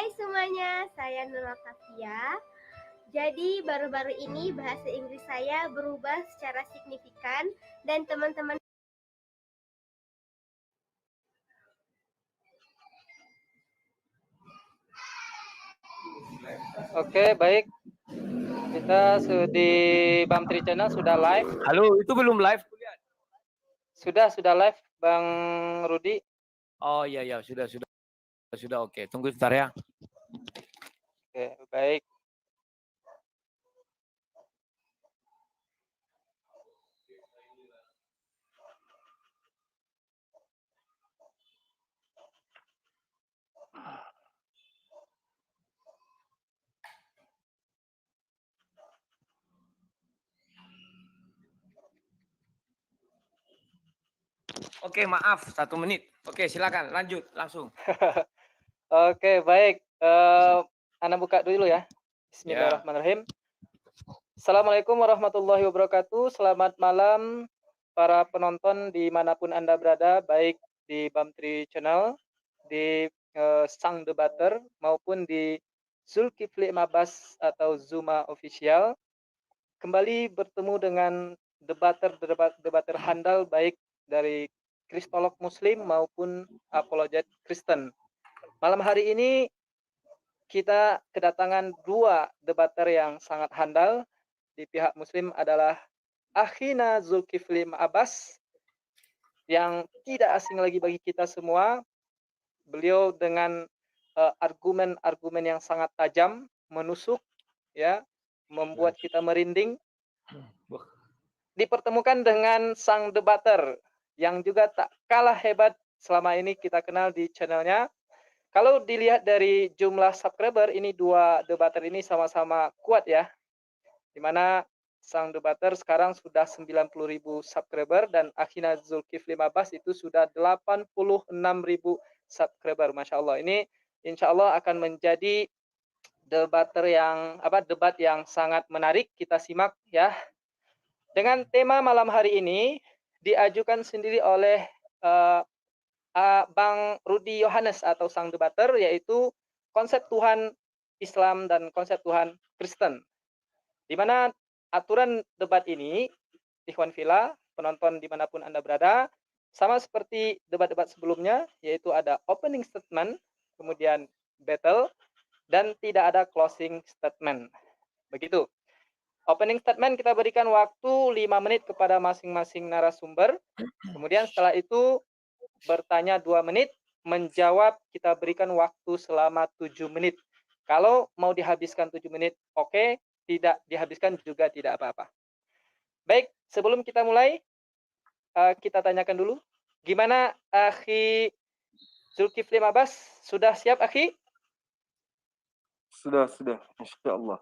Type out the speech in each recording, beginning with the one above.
Hai semuanya, saya Nurul Kafia. Jadi baru-baru ini bahasa Inggris saya berubah secara signifikan dan teman-teman Oke, baik. Kita di Bamtri Channel sudah live. Halo, itu belum live? Sudah live, Bang Rudi. Oh iya, sudah. Oke, tunggu sebentar ya. Oke, baik. Oke, maaf, 1 menit. Oke, silakan lanjut langsung. Oke, baik. Ana buka dulu ya. Bismillahirrahmanirrahim. Assalamualaikum warahmatullahi wabarakatuh. Selamat malam para penonton dimanapun Anda berada, baik di Bamtri Channel, di Sang Debater, maupun di Zulkifli Mabas atau Zuma Official. Kembali bertemu dengan debater handal baik dari kristolog muslim maupun apologet Kristen. Malam hari ini kita kedatangan dua debater yang sangat handal. Di pihak muslim adalah Akhina Zulkifli Ma'abas yang tidak asing lagi bagi kita semua. Beliau dengan argumen-argumen yang sangat tajam, menusuk, ya, membuat kita merinding. Dipertemukan dengan sang debater yang juga tak kalah hebat selama ini kita kenal di channelnya. Kalau dilihat dari jumlah subscriber, ini dua debater ini sama-sama kuat ya. Dimana sang debater sekarang sudah 90.000 subscriber dan Akhina Zulkifli Mabas itu sudah 86.000 subscriber. Masya Allah. Ini insya Allah akan menjadi debat yang sangat menarik. Kita simak ya. Dengan tema malam hari ini diajukan sendiri oleh Bang Rudi Yohanes atau sang debater, yaitu konsep Tuhan Islam dan konsep Tuhan Kristen. Di mana aturan debat ini, Ikhwan Villa, penonton dimanapun Anda berada, sama seperti debat-debat sebelumnya, yaitu ada opening statement, kemudian battle, dan tidak ada closing statement. Begitu. Opening statement kita berikan waktu 5 menit kepada masing-masing narasumber. Kemudian setelah itu bertanya 2 menit, menjawab kita berikan waktu selama 7 menit. Kalau mau dihabiskan 7 menit, oke. Tidak dihabiskan juga tidak apa-apa. Baik, sebelum kita mulai, kita tanyakan dulu. Gimana Akhi Zulkifli Mabas? Sudah siap, Akhi? Sudah. Insya Allah.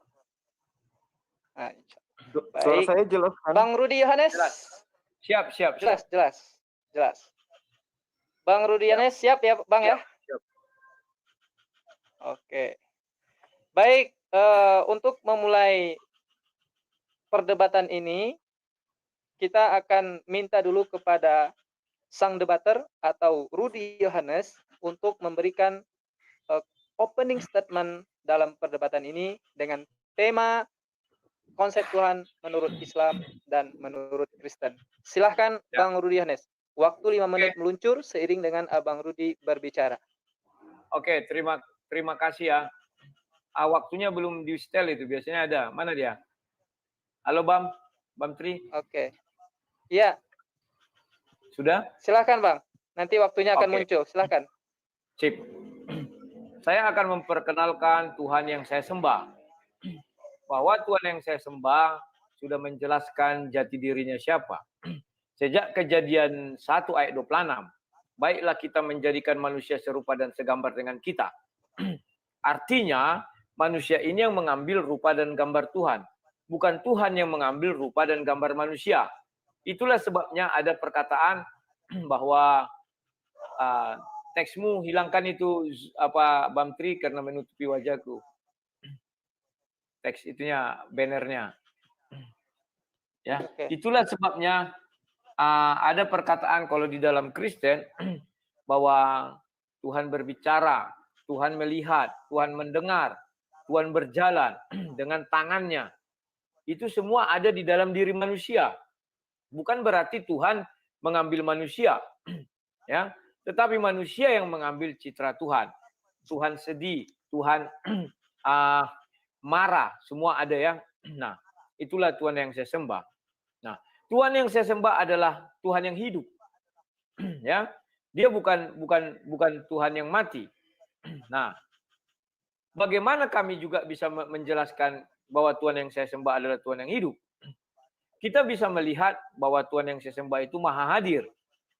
Nah, Suara saya jelas kan? Bang Rudi Yohanes? Siap. Jelas. Bang Rudi Yohanes siap ya, Bang ya? Siap. Oke. Baik, untuk memulai perdebatan ini, kita akan minta dulu kepada sang debater atau Rudi Yohanes untuk memberikan opening statement dalam perdebatan ini dengan tema konsep Tuhan menurut Islam dan menurut Kristen. Silahkan ya. Bang Rudi Yohanes. Waktu 5 menit meluncur seiring dengan Abang Rudi berbicara. Oke, terima kasih ya. Waktunya belum di setel itu, biasanya ada. Mana dia? Halo Bam Tri. Oke. Iya. Sudah? Silakan Bang. Nanti waktunya akan muncul. Silakan. Sip. Saya akan memperkenalkan Tuhan yang saya sembah. Bahwa Tuhan yang saya sembah sudah menjelaskan jati dirinya siapa. Sejak Kejadian 1 ayat 26. Baiklah kita menjadikan manusia serupa dan segambar dengan kita. Artinya manusia ini yang mengambil rupa dan gambar Tuhan. Bukan Tuhan yang mengambil rupa dan gambar manusia. Itulah sebabnya ada perkataan bahwa teksmu hilangkan itu Bang Tri karena menutupi wajahku. Teks itunya, bannernya. Ya, itulah sebabnya ada perkataan kalau di dalam Kristen bahwa Tuhan berbicara, Tuhan melihat, Tuhan mendengar, Tuhan berjalan dengan tangannya. Itu semua ada di dalam diri manusia. Bukan berarti Tuhan mengambil manusia, ya, tetapi manusia yang mengambil citra Tuhan. Tuhan sedih, Tuhan marah, semua ada ya. Nah, itulah Tuhan yang saya sembah. Nah, Tuhan yang saya sembah adalah Tuhan yang hidup. Ya, dia bukan Tuhan yang mati. Nah, bagaimana kami juga bisa menjelaskan bahwa Tuhan yang saya sembah adalah Tuhan yang hidup? Kita bisa melihat bahwa Tuhan yang saya sembah itu maha hadir.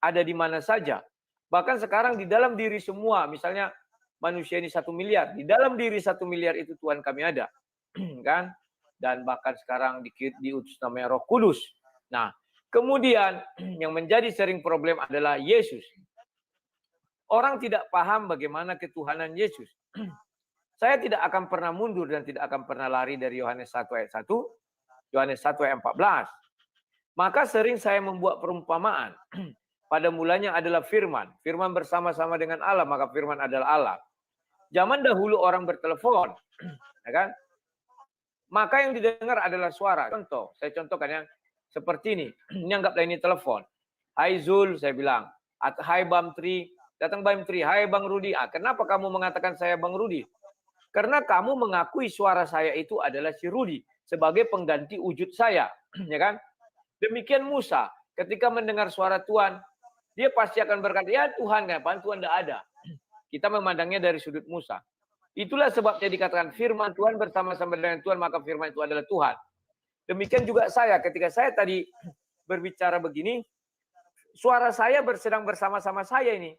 Ada di mana saja. Bahkan sekarang di dalam diri semua, misalnya manusia ini 1 miliar. Di dalam diri 1 miliar itu Tuhan kami ada. Kan? Dan bahkan sekarang diutus namanya Roh Kudus. Nah, kemudian yang menjadi sering problem adalah Yesus. Orang tidak paham bagaimana ketuhanan Yesus. Saya tidak akan pernah mundur dan tidak akan pernah lari dari Yohanes 1 ayat 1, Yohanes 1 ayat 14. Maka sering saya membuat perumpamaan. Pada mulanya adalah firman. Firman bersama-sama dengan Allah, maka firman adalah Allah. Zaman dahulu orang bertelepon, ya kan? Maka yang didengar adalah suara. Contoh, saya contohkan yang seperti ini. Ini anggaplah ini telepon. Hai Zul, saya bilang. Hai Bang Tri, datang Bang Tri. Hai Bang Rudi. Kenapa kamu mengatakan saya Bang Rudi? Karena kamu mengakui suara saya itu adalah si Rudi sebagai pengganti wujud saya, ya kan? Demikian Musa, ketika mendengar suara Tuhan, dia pasti akan berkata, ya Tuhan, kenapa Tuhan tidak ada? Kita memandangnya dari sudut Musa. Itulah sebabnya dikatakan firman Tuhan bersama-sama dengan Tuhan, maka firman itu adalah Tuhan. Demikian juga saya, ketika saya tadi berbicara begini, suara saya sedang bersama-sama saya ini.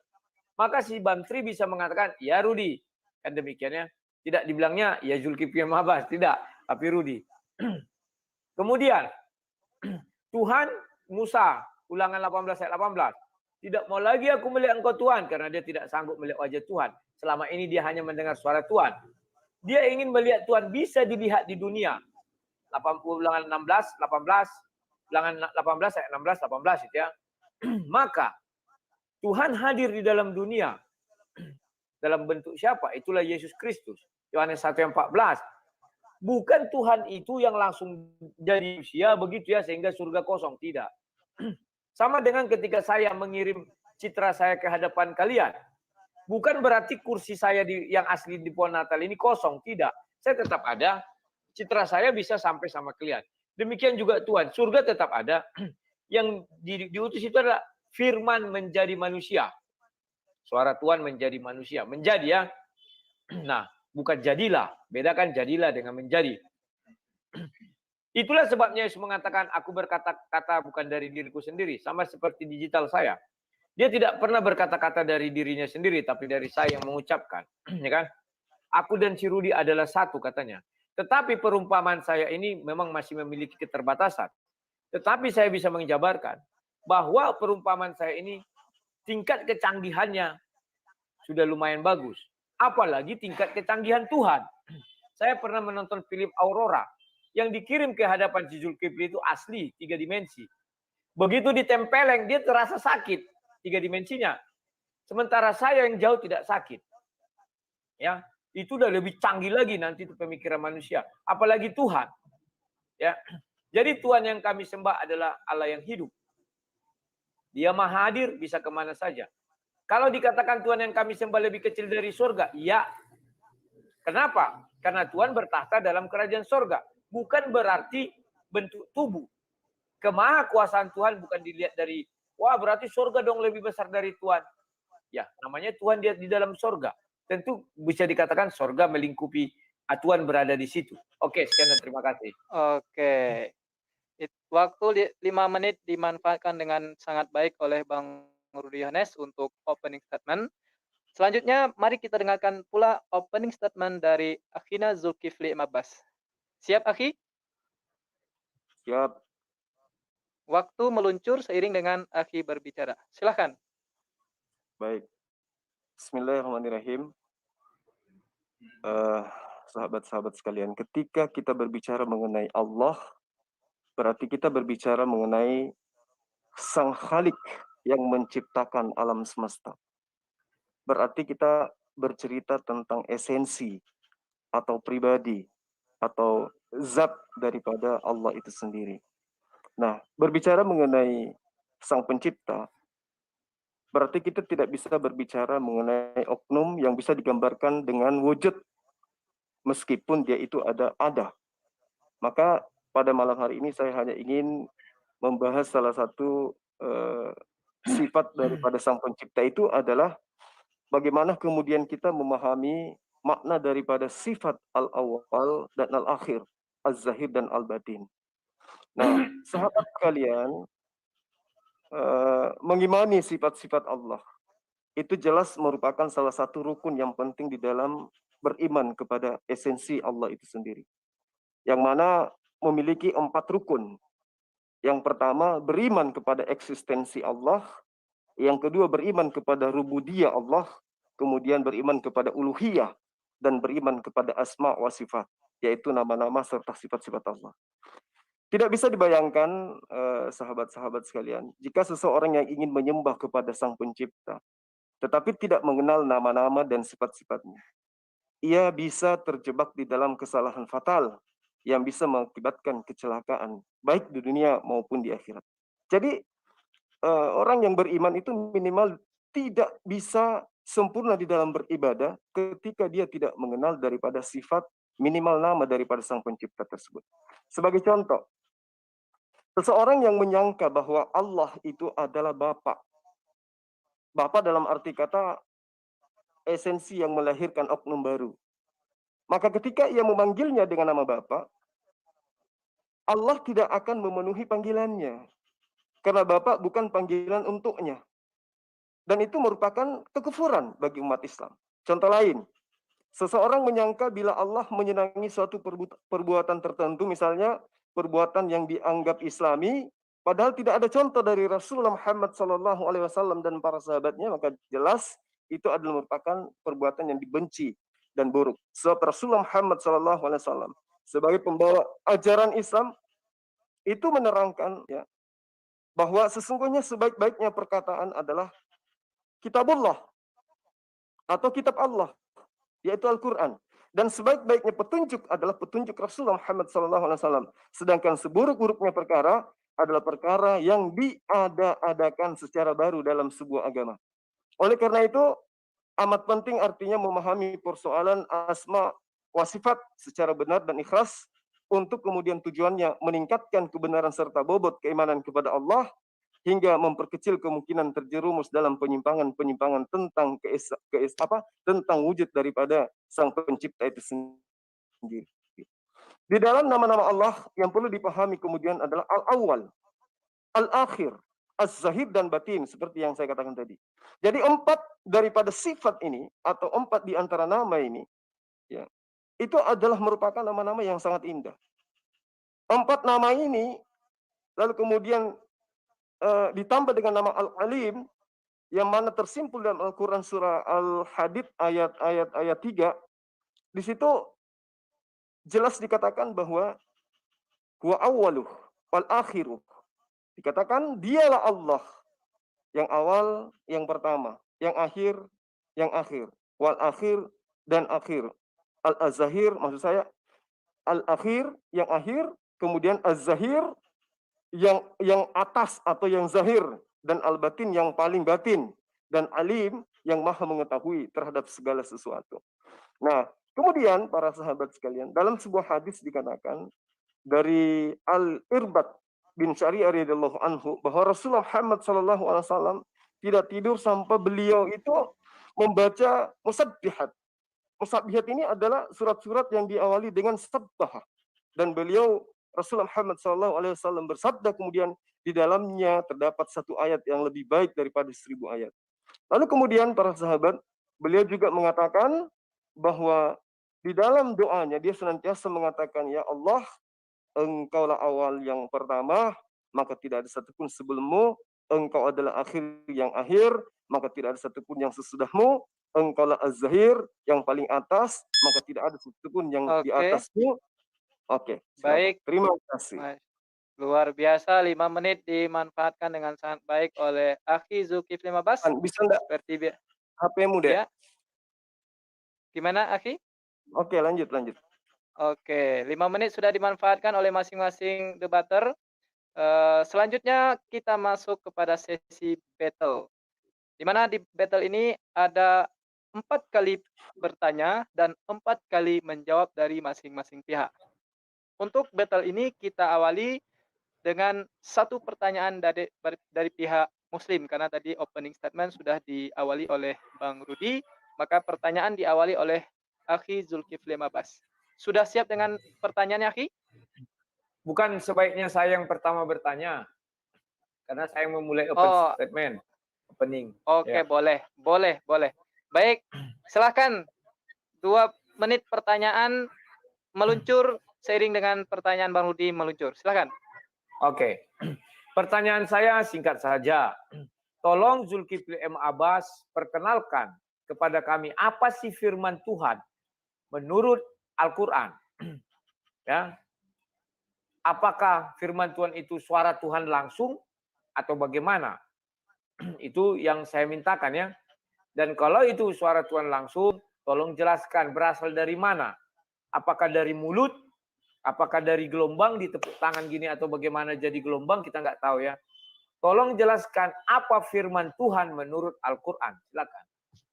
Maka si Bantri bisa mengatakan, ya Rudi. Kan demikiannya. Tidak dibilangnya, ya Zulkifli Mabas. Tidak, tapi Rudi. Kemudian, Tuhan Musa, Ulangan 18 ayat 18. Tidak mau lagi aku melihat engkau Tuhan, karena dia tidak sanggup melihat wajah Tuhan. Selama ini dia hanya mendengar suara Tuhan. Dia ingin melihat Tuhan bisa dilihat di dunia. Ulangan 16, 18, Ulangan 18 ayat 16, 18 itu ya. Maka Tuhan hadir di dalam dunia. Dalam bentuk siapa? Itulah Yesus Kristus. Yohanes 1 ayat 14. Bukan Tuhan itu yang langsung jadi manusia begitu ya sehingga surga kosong. Tidak. Sama dengan ketika saya mengirim citra saya ke hadapan kalian. Bukan berarti kursi saya yang asli di pohon Natal ini kosong. Tidak. Saya tetap ada. Citra saya bisa sampai sama kalian. Demikian juga Tuhan. Surga tetap ada. Yang diutus itu adalah firman menjadi manusia. Suara Tuhan menjadi manusia. Menjadi ya. Nah. Bukan jadilah. Bedakan jadilah dengan menjadi. Itulah sebabnya Yesus mengatakan, aku berkata-kata bukan dari diriku sendiri. Sama seperti digital saya. Dia tidak pernah berkata-kata dari dirinya sendiri, tapi dari saya yang mengucapkan. Ya kan? Aku dan si Rudi adalah satu katanya. Tetapi perumpamaan saya ini memang masih memiliki keterbatasan. Tetapi saya bisa menjabarkan bahwa perumpamaan saya ini tingkat kecanggihannya sudah lumayan bagus. Apalagi tingkat kecanggihan Tuhan. Saya pernah menonton film Aurora yang dikirim ke hadapan si Zulkifli itu asli 3 dimensi. Begitu ditempeleng dia terasa sakit 3 dimensinya. Sementara saya yang jauh tidak sakit. Ya, itu udah lebih canggih lagi nanti itu pemikiran manusia, apalagi Tuhan. Ya. Jadi Tuhan yang kami sembah adalah Allah yang hidup. Dia maha hadir, bisa kemana saja. Kalau dikatakan Tuhan yang kami sembah lebih kecil dari surga, ya. Kenapa? Karena Tuhan bertahta dalam kerajaan surga. Bukan berarti bentuk tubuh. Kemahakuasaan Tuhan bukan dilihat dari, wah berarti surga dong lebih besar dari Tuhan. Ya, namanya Tuhan dia di dalam surga. Tentu bisa dikatakan surga melingkupi, Tuhan berada di situ. Oke, sekian dan terima kasih. Oke. Waktu 5 menit dimanfaatkan dengan sangat baik oleh Bang Rudi Yohanes untuk opening statement. Selanjutnya, mari kita dengarkan pula opening statement dari Akhina Zulkifli Mabas. Siap, Akhi? Siap. Waktu meluncur seiring dengan Akhi berbicara. Silakan. Baik. Bismillahirrahmanirrahim. Sahabat-sahabat sekalian, ketika kita berbicara mengenai Allah, berarti kita berbicara mengenai Sang Khalik yang menciptakan alam semesta. Berarti kita bercerita tentang esensi atau pribadi atau zat daripada Allah itu sendiri. Nah, berbicara mengenai Sang Pencipta, berarti kita tidak bisa berbicara mengenai oknum yang bisa digambarkan dengan wujud meskipun dia itu ada. Maka pada malam hari ini saya hanya ingin membahas salah satu sifat daripada Sang Pencipta itu adalah bagaimana kemudian kita memahami makna daripada sifat al-awwal dan al-akhir, az-zahir dan al-batin. Nah, sahabat kalian, mengimani sifat-sifat Allah itu jelas merupakan salah satu rukun yang penting di dalam beriman kepada esensi Allah itu sendiri, yang mana memiliki 4 rukun. Yang pertama, beriman kepada eksistensi Allah. Yang kedua, beriman kepada rububiyah Allah. Kemudian beriman kepada uluhiyah. Dan beriman kepada asma wa sifat, yaitu nama-nama serta sifat-sifat Allah. Tidak bisa dibayangkan, sahabat-sahabat sekalian, jika seseorang yang ingin menyembah kepada Sang Pencipta, tetapi tidak mengenal nama-nama dan sifat-sifatnya, ia bisa terjebak di dalam kesalahan fatal yang bisa mengakibatkan kecelakaan, baik di dunia maupun di akhirat. Jadi, orang yang beriman itu minimal tidak bisa sempurna di dalam beribadah ketika dia tidak mengenal daripada sifat minimal nama daripada Sang Pencipta tersebut. Sebagai contoh, seseorang yang menyangka bahwa Allah itu adalah Bapa. Bapa dalam arti kata esensi yang melahirkan oknum baru. Maka ketika ia memanggilnya dengan nama Bapa, Allah tidak akan memenuhi panggilannya. Karena Bapa bukan panggilan untuknya. Dan itu merupakan kekufuran bagi umat Islam. Contoh lain, seseorang menyangka bila Allah menyenangi suatu perbuatan tertentu, misalnya perbuatan yang dianggap Islami, padahal tidak ada contoh dari Rasulullah Muhammad SAW dan para sahabatnya, maka jelas itu adalah merupakan perbuatan yang dibenci dan buruk. Sebab Rasulullah Muhammad SAW sebagai pembawa ajaran Islam itu menerangkan ya bahwa sesungguhnya sebaik-baiknya perkataan adalah kitabullah atau kitab Allah, yaitu Al-Quran. Dan sebaik-baiknya petunjuk adalah petunjuk Rasulullah Muhammad SAW. Sedangkan seburuk-buruknya perkara adalah perkara yang diada-adakan secara baru dalam sebuah agama. Oleh karena itu, amat penting artinya memahami persoalan asma wa sifat secara benar dan ikhlas untuk kemudian tujuannya meningkatkan kebenaran serta bobot keimanan kepada Allah hingga memperkecil kemungkinan terjerumus dalam penyimpangan-penyimpangan tentang tentang wujud daripada Sang Pencipta itu sendiri. Di dalam nama-nama Allah yang perlu dipahami kemudian adalah al-awwal, al-akhir, az-zahir dan batin seperti yang saya katakan tadi. Jadi 4 daripada sifat ini atau 4 di antara nama ini ya, itu adalah merupakan nama-nama yang sangat indah. 4 nama ini lalu kemudian ditambah dengan nama Al-Alim yang mana tersimpul dalam Al-Quran surah Al-Hadid ayat 3. Di situ jelas dikatakan bahwa huwa awwaluh wal akhiruh. Dikatakan dialah Allah yang awal, yang pertama, yang akhir, wal akhir dan akhir. Al-Zahir maksud saya al-akhir yang akhir, kemudian az-zahir yang atas atau yang zahir, dan al-batin yang paling batin, dan alim yang maha mengetahui terhadap segala sesuatu. Nah, kemudian para sahabat sekalian, dalam sebuah hadis dikatakan dari Al-Irbad bin Syari'ah radhiyallahu anhu bahwa Rasulullah Muhammad SAW tidak tidur sampai beliau itu membaca musabbihat. Musabbihat ini adalah surat-surat yang diawali dengan sabbah, dan beliau Rasulullah Muhammad SAW bersabda kemudian di dalamnya terdapat satu ayat yang lebih baik daripada 1000 ayat. Lalu kemudian para sahabat, beliau juga mengatakan bahwa di dalam doanya dia senantiasa mengatakan, ya Allah, Engkaulah awal yang pertama, maka tidak ada satupun sebelummu. Engkau adalah akhir yang akhir, maka tidak ada satupun yang sesudahmu. Engkaulah az-zahir yang paling atas, maka tidak ada satupun yang di atasmu. Oke, Baik. Terima kasih. Luar biasa, 5 menit dimanfaatkan dengan sangat baik oleh Akhi Zulkifli Mabas. Bisa enggak Seperti HP-mu deh? ya. Gimana, Akhi? Oke, lanjut. Oke, 5 menit sudah dimanfaatkan oleh masing-masing debater. Selanjutnya kita masuk kepada sesi battle. Di mana di battle ini ada 4 kali bertanya dan 4 kali menjawab dari masing-masing pihak. Untuk battle ini kita awali dengan satu pertanyaan dari pihak Muslim, karena tadi opening statement sudah diawali oleh Bang Rudi, maka pertanyaan diawali oleh Akhi Zulkifli Mabas. Sudah siap dengan pertanyaannya, Akhi? Bukan sebaiknya saya yang pertama bertanya, karena saya memulai Oh, opening. oke, Ya. boleh. Baik, silakan 2 menit pertanyaan meluncur seiring dengan pertanyaan Bang Rudi meluncur. Silakan. Oke. Pertanyaan saya singkat saja. Tolong Zulkifli M. Abbas perkenalkan kepada kami apa sih firman Tuhan menurut Al-Quran. Ya. Apakah firman Tuhan itu suara Tuhan langsung atau bagaimana? Itu yang saya mintakan ya. Dan kalau itu suara Tuhan langsung, tolong jelaskan berasal dari mana? Apakah dari mulut? Apakah dari gelombang ditepuk tangan gini atau bagaimana jadi gelombang? Kita nggak tahu ya. Tolong jelaskan apa firman Tuhan menurut Al-Quran. Silakan.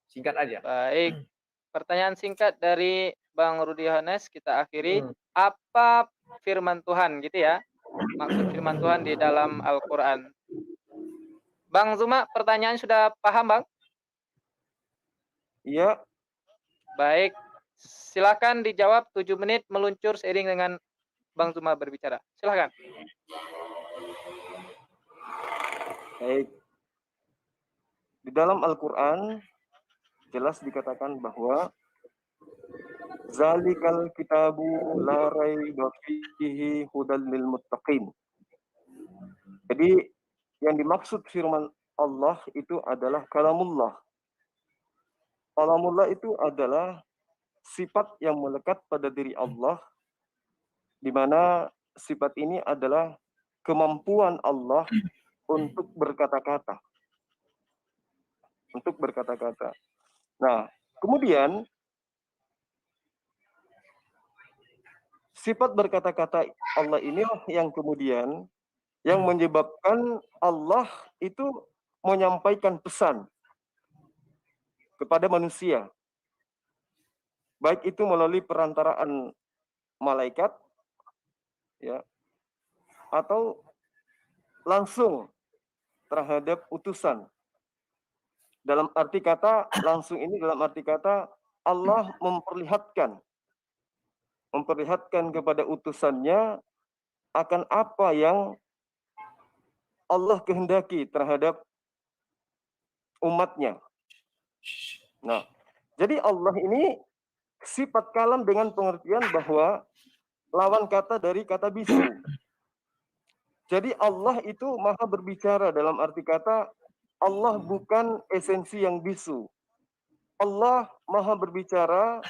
Singkat aja. Baik. Pertanyaan singkat dari Bang Rudi Yohanes kita akhiri. Apa firman Tuhan gitu ya? Maksud firman Tuhan di dalam Al-Quran. Bang Zuma, pertanyaan sudah paham, Bang? Iya. Baik. Silakan dijawab 7 menit meluncur seiring dengan Bang Zuma berbicara. Silakan. Baik. Di dalam Al-Quran jelas dikatakan bahwa zalikal kitabu la raiba fihi hudal lil muttaqin. Jadi yang dimaksud firman Allah itu adalah kalamullah. Kalamullah itu adalah sifat yang melekat pada diri Allah, di mana sifat ini adalah kemampuan Allah untuk berkata-kata. Nah, kemudian sifat berkata-kata Allah inilah yang kemudian yang menyebabkan Allah itu menyampaikan pesan kepada manusia. Baik itu melalui perantaraan malaikat, ya, atau langsung terhadap utusan. Dalam arti kata langsung ini dalam arti kata Allah memperlihatkan kepada utusannya akan apa yang Allah kehendaki terhadap umatnya. Nah, jadi Allah ini sifat kalam dengan pengertian bahwa lawan kata dari kata bisu. Jadi Allah itu maha berbicara dalam arti kata Allah bukan esensi yang bisu. Allah maha berbicara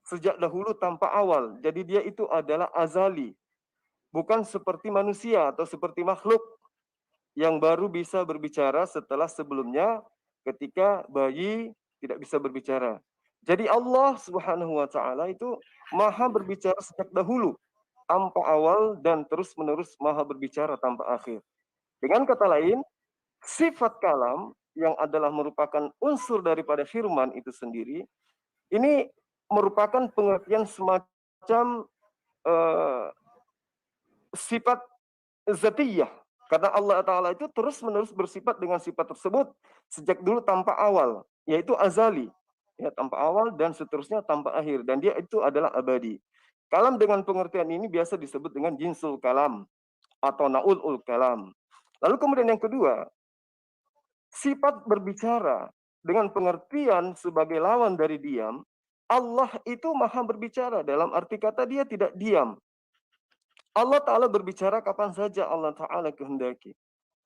sejak dahulu tanpa awal. Jadi dia itu adalah azali. Bukan seperti manusia atau seperti makhluk yang baru bisa berbicara setelah sebelumnya ketika bayi tidak bisa berbicara. Jadi Allah Subhanahu wa taala itu maha berbicara sejak dahulu tanpa awal dan terus-menerus maha berbicara tanpa akhir. Dengan kata lain, sifat kalam yang adalah merupakan unsur daripada firman itu sendiri, ini merupakan pengertian semacam sifat zatiyah. Karena Allah Ta'ala itu terus-menerus bersifat dengan sifat tersebut sejak dulu tanpa awal, yaitu azali. Ya, tanpa awal dan seterusnya tanpa akhir. Dan dia itu adalah abadi. Kalam dengan pengertian ini biasa disebut dengan jinsul kalam atau naulul kalam. Lalu kemudian yang kedua, sifat berbicara dengan pengertian sebagai lawan dari diam, Allah itu maha berbicara dalam arti kata dia tidak diam. Allah Ta'ala berbicara kapan saja Allah Ta'ala kehendaki.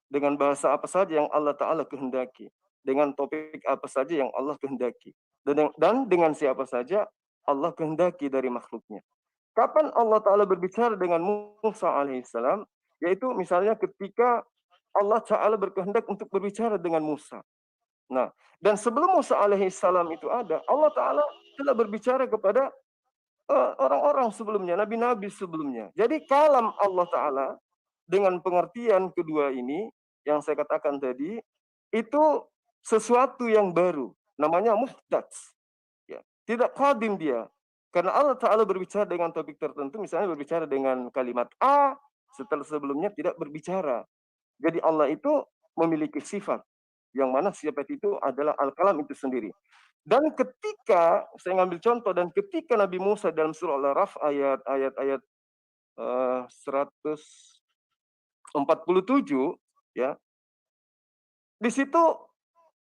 Dengan bahasa apa saja yang Allah Ta'ala kehendaki. Dengan topik apa saja yang Allah kehendaki. Dan dengan siapa saja Allah kehendaki dari makhluknya. Kapan Allah Ta'ala berbicara dengan Musa alaihissalam? Yaitu misalnya ketika Allah Ta'ala berkehendak untuk berbicara dengan Musa. Nah, dan sebelum Musa alaihissalam itu ada, Allah Ta'ala telah berbicara kepada orang-orang sebelumnya, nabi-nabi sebelumnya. Jadi kalam Allah Ta'ala dengan pengertian kedua ini yang saya katakan tadi, itu sesuatu yang baru, namanya muhdats. Ya, tidak qadim dia. Karena Allah Ta'ala berbicara dengan topik tertentu, misalnya berbicara dengan kalimat A, setelah sebelumnya tidak berbicara. Jadi Allah itu memiliki sifat, yang mana sifat itu adalah al-kalam itu sendiri. Dan ketika, saya ngambil contoh, dan ketika Nabi Musa dalam surah Al-Araf ayat 147, ya, di situ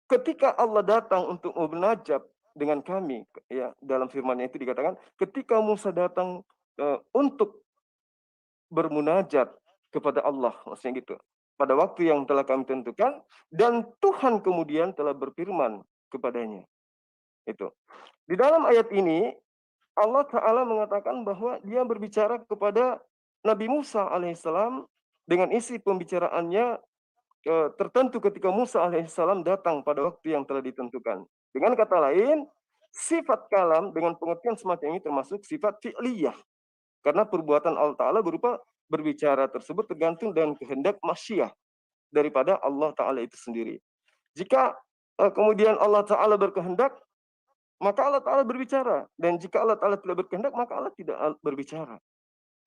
ketika Allah datang untuk munajat dengan kami, ya, dalam firman-Nya itu dikatakan, ketika Musa datang untuk bermunajat kepada Allah, maksudnya gitu. Pada waktu yang telah kami tentukan, dan Tuhan kemudian telah berfirman kepadanya. Itu. Di dalam ayat ini, Allah Ta'ala mengatakan bahwa dia berbicara kepada Nabi Musa alaihissalam dengan isi pembicaraannya tertentu ketika Musa alaihissalam datang pada waktu yang telah ditentukan. Dengan kata lain, sifat kalam dengan pengertian semacam ini termasuk sifat fi'liyah. Karena perbuatan Allah Ta'ala berupa berbicara tersebut tergantung dengan kehendak masyiah daripada Allah Ta'ala itu sendiri. Jika kemudian Allah Ta'ala berkehendak, maka Allah Ta'ala berbicara. Dan jika Allah Ta'ala tidak berkehendak, maka Allah tidak berbicara.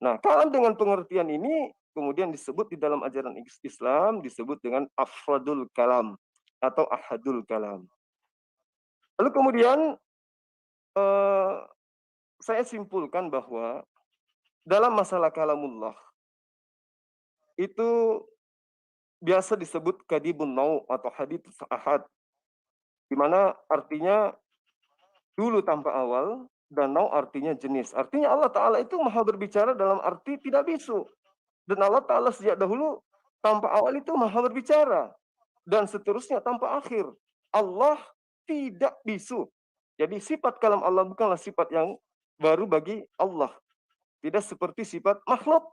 Nah, kalam dengan pengertian ini kemudian disebut di dalam ajaran Islam, disebut dengan afradul kalam atau ahadul kalam. Lalu kemudian saya simpulkan bahwa dalam masalah kalamullah itu biasa disebut kadibun nau atau hadits ahad, di mana artinya dulu tanpa awal, dan nau artinya jenis. Artinya Allah Ta'ala itu maha berbicara dalam arti tidak bisu. Dan Allah Ta'ala sejak dahulu tanpa awal itu maha berbicara. Dan seterusnya tanpa akhir. Allah tidak bisu. Jadi sifat kalam Allah bukanlah sifat yang baru bagi Allah. Tidak seperti sifat makhluk.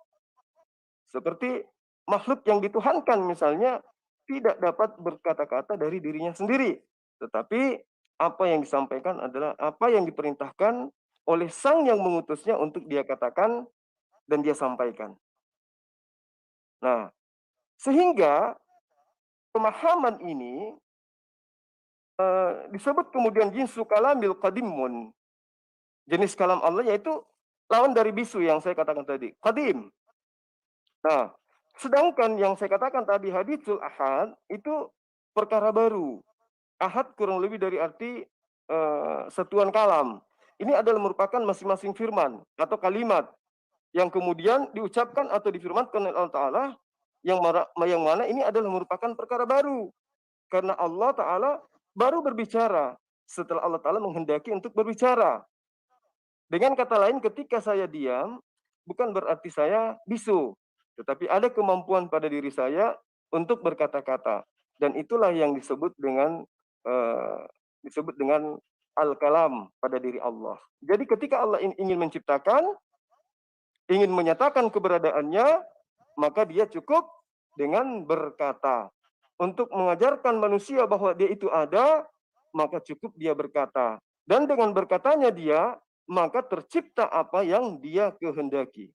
Seperti makhluk yang dituhankan misalnya tidak dapat berkata-kata dari dirinya sendiri. Tetapi apa yang disampaikan adalah apa yang diperintahkan oleh sang yang mengutusnya untuk dia katakan dan dia sampaikan. Nah, sehingga pemahaman ini disebut kemudian jinsu kalamil qadimun. Jenis kalam Allah yaitu lawan dari bisu yang saya katakan tadi, qadim. Nah, sedangkan yang saya katakan tadi haditsul ahad itu perkara baru. Ahad kurang lebih dari arti satuan kalam. Ini adalah merupakan masing-masing firman atau kalimat yang kemudian diucapkan atau difirmankan oleh Allah Ta'ala yang mana ini adalah merupakan perkara baru. Karena Allah Ta'ala baru berbicara setelah Allah Ta'ala menghendaki untuk berbicara. Dengan kata lain, ketika saya diam, bukan berarti saya bisu. Tetapi ada kemampuan pada diri saya untuk berkata-kata. Dan itulah yang disebut dengan al-kalam pada diri Allah. Jadi ketika Allah ingin menciptakan, ingin menyatakan keberadaannya, maka dia cukup dengan berkata. Untuk mengajarkan manusia bahwa dia itu ada, maka cukup dia berkata. Dan dengan berkatanya dia, maka tercipta apa yang dia kehendaki.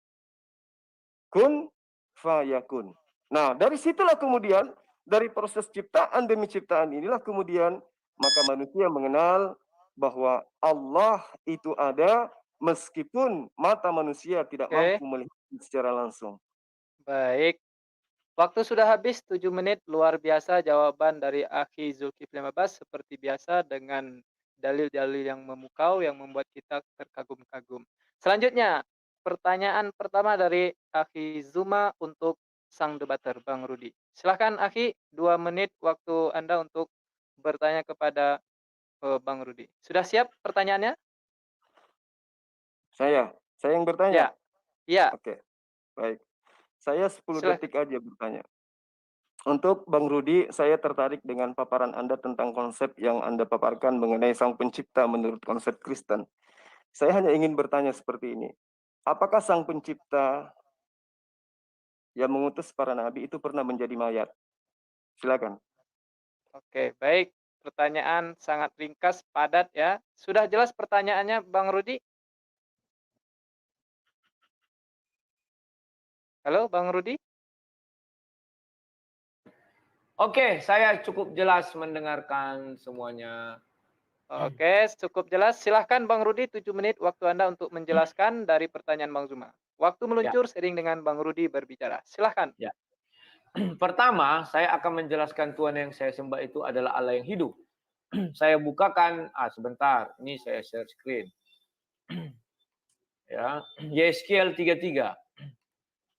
Kun fayakun. Nah, dari situlah kemudian, dari proses ciptaan demi ciptaan inilah kemudian, maka manusia mengenal bahwa Allah itu ada meskipun mata manusia tidak mampu melihat secara langsung. Baik. Waktu sudah habis 7 menit, luar biasa jawaban dari Akhi Zulkifli Mabas seperti biasa dengan dalil-dalil yang memukau yang membuat kita terkagum-kagum. Selanjutnya, pertanyaan pertama dari Akhi Zuma untuk sang debater Bang Rudi. Silakan Akhi, 2 menit waktu Anda untuk bertanya kepada Bang Rudi. Sudah siap pertanyaannya? Saya yang bertanya? Ya. Oke, baik. Saya 10 Silakan. detik aja bertanya. Untuk Bang Rudi, saya tertarik dengan paparan Anda tentang konsep yang Anda paparkan mengenai Sang Pencipta menurut konsep Kristen. Saya hanya ingin bertanya seperti ini. Apakah Sang Pencipta yang mengutus para nabi itu pernah menjadi mayat? Silakan. Oke, baik. Pertanyaan sangat ringkas, padat ya. Sudah jelas pertanyaannya, Bang Rudi? Halo, Bang Rudi? Oke, saya cukup jelas mendengarkan semuanya. Oke, cukup jelas. Silahkan Bang Rudi, 7 menit waktu Anda untuk menjelaskan dari pertanyaan Bang Zuma. Waktu meluncur sering dengan Bang Rudi berbicara. Silahkan. Ya. Pertama, saya akan menjelaskan Tuhan yang saya sembah itu adalah Allah yang hidup. Saya bukakan, sebentar, ini saya share screen. Ya, Yeskiel 33.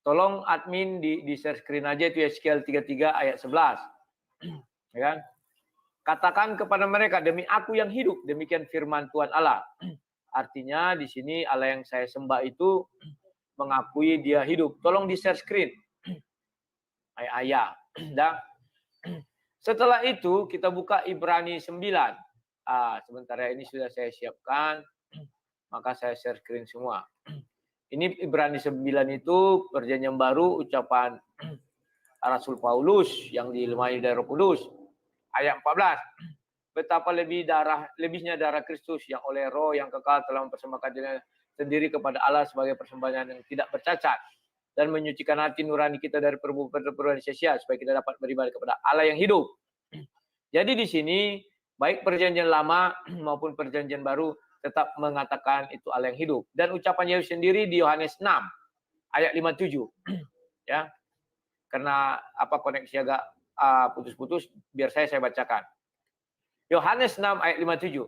Tolong admin di share screen aja itu Yeskiel 33 ayat 11. Ya kan? Katakan kepada mereka, demi aku yang hidup, demikian firman Tuhan Allah. Artinya di sini Allah yang saya sembah itu mengakui dia hidup. Tolong di share screen. Ayat. Dan setelah itu kita buka Ibrani 9. Sebentar ya, ini sudah saya siapkan. Maka saya share screen semua. Ini Ibrani 9 itu perjanjian baru ucapan Rasul Paulus yang diilmai dari Roh Kudus. Ayat 14. Betapa lebihnya darah Kristus yang oleh Roh yang kekal telah mempersembahkan dirinya sendiri kepada Allah sebagai persembahan yang tidak bercacat dan menyucikan hati nurani kita dari perbuatan sia-sia supaya kita dapat beribadah kepada Allah yang hidup. Jadi di sini baik perjanjian lama maupun perjanjian baru tetap mengatakan itu Allah yang hidup. Dan ucapan Yesus sendiri di Yohanes 6 ayat 57. Ya. Karena koneksi agak putus-putus, biar saya bacakan. Yohanes 6 ayat 57.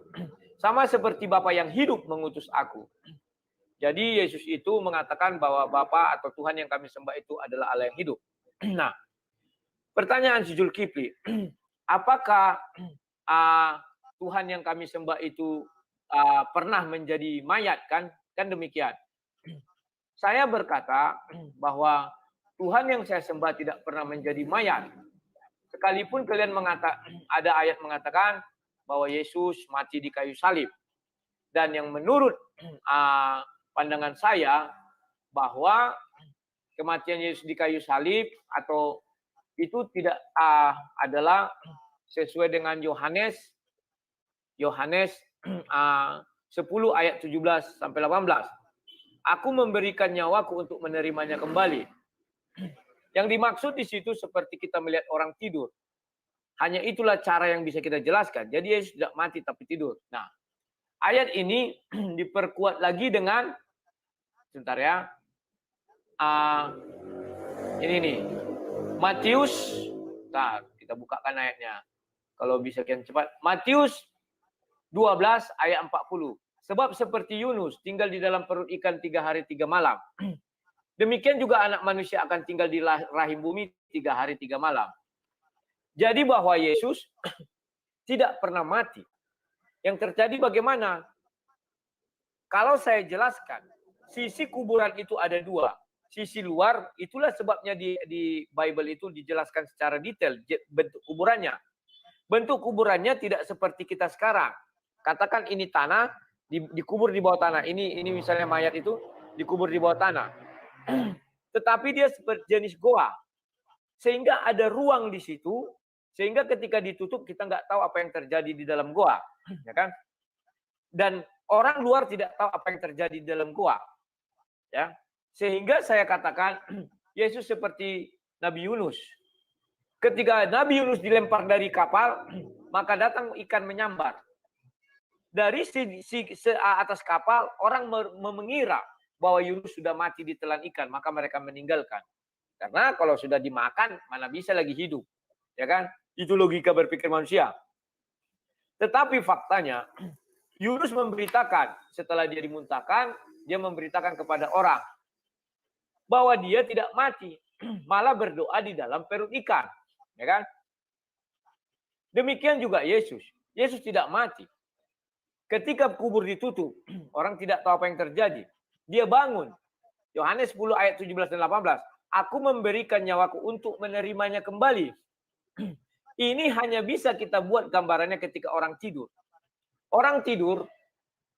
Sama seperti Bapa yang hidup mengutus aku. Jadi Yesus itu mengatakan bahwa Bapa atau Tuhan yang kami sembah itu adalah Allah yang hidup. Nah, pertanyaan si Zulkifli, apakah Tuhan yang kami sembah itu pernah menjadi mayat, kan demikian. Saya berkata bahwa Tuhan yang saya sembah tidak pernah menjadi mayat. Sekalipun kalian ada ayat mengatakan bahwa Yesus mati di kayu salib. Dan yang menurut pandangan saya bahwa kematian Yesus di kayu salib atau itu tidak adalah sesuai dengan Yohanes 10 ayat 17 sampai 18. Aku memberikan nyawaku untuk menerimanya kembali. Yang dimaksud di situ seperti kita melihat orang tidur. Hanya itulah cara yang bisa kita jelaskan. Jadi Yesus tidak mati tapi tidur. Nah, ayat ini diperkuat lagi dengan sebentar ya. Ini nih. Matius, kita bukakan ayatnya. Kalau bisa kian cepat. Matius 12 ayat 40. Sebab seperti Yunus tinggal di dalam perut ikan 3 hari 3 malam. Demikian juga anak manusia akan tinggal di rahim bumi 3 hari 3 malam. Jadi bahwa Yesus tidak pernah mati. Yang terjadi bagaimana? Kalau saya jelaskan, sisi kuburan itu ada 2. Sisi luar, itulah sebabnya di Bible itu dijelaskan secara detail bentuk kuburannya. Bentuk kuburannya tidak seperti kita sekarang. Katakan ini tanah, dikubur di bawah tanah. Ini misalnya mayat itu dikubur di bawah tanah. Tetapi dia seperti jenis goa. Sehingga ada ruang di situ. Sehingga ketika ditutup kita nggak tahu apa yang terjadi di dalam goa. Ya kan? Dan orang luar tidak tahu apa yang terjadi di dalam goa. Ya. Sehingga saya katakan Yesus seperti Nabi Yunus. Ketika Nabi Yunus dilempar dari kapal, maka datang ikan menyambar. Dari atas kapal, orang mengira bahwa Yunus sudah mati ditelan ikan, maka mereka meninggalkan. Karena kalau sudah dimakan, mana bisa lagi hidup. Ya kan? Itu logika berpikir manusia. Tetapi faktanya, Yunus memberitakan, setelah dia dimuntahkan, dia memberitakan kepada orang bahwa dia tidak mati, malah berdoa di dalam perut ikan. Ya kan? Demikian juga Yesus. Yesus tidak mati. Ketika kubur ditutup, orang tidak tahu apa yang terjadi. Dia bangun. Yohanes 10 ayat 17 dan 18. Aku memberikan nyawaku untuk menerimanya kembali. Ini hanya bisa kita buat gambarannya ketika orang tidur. Orang tidur,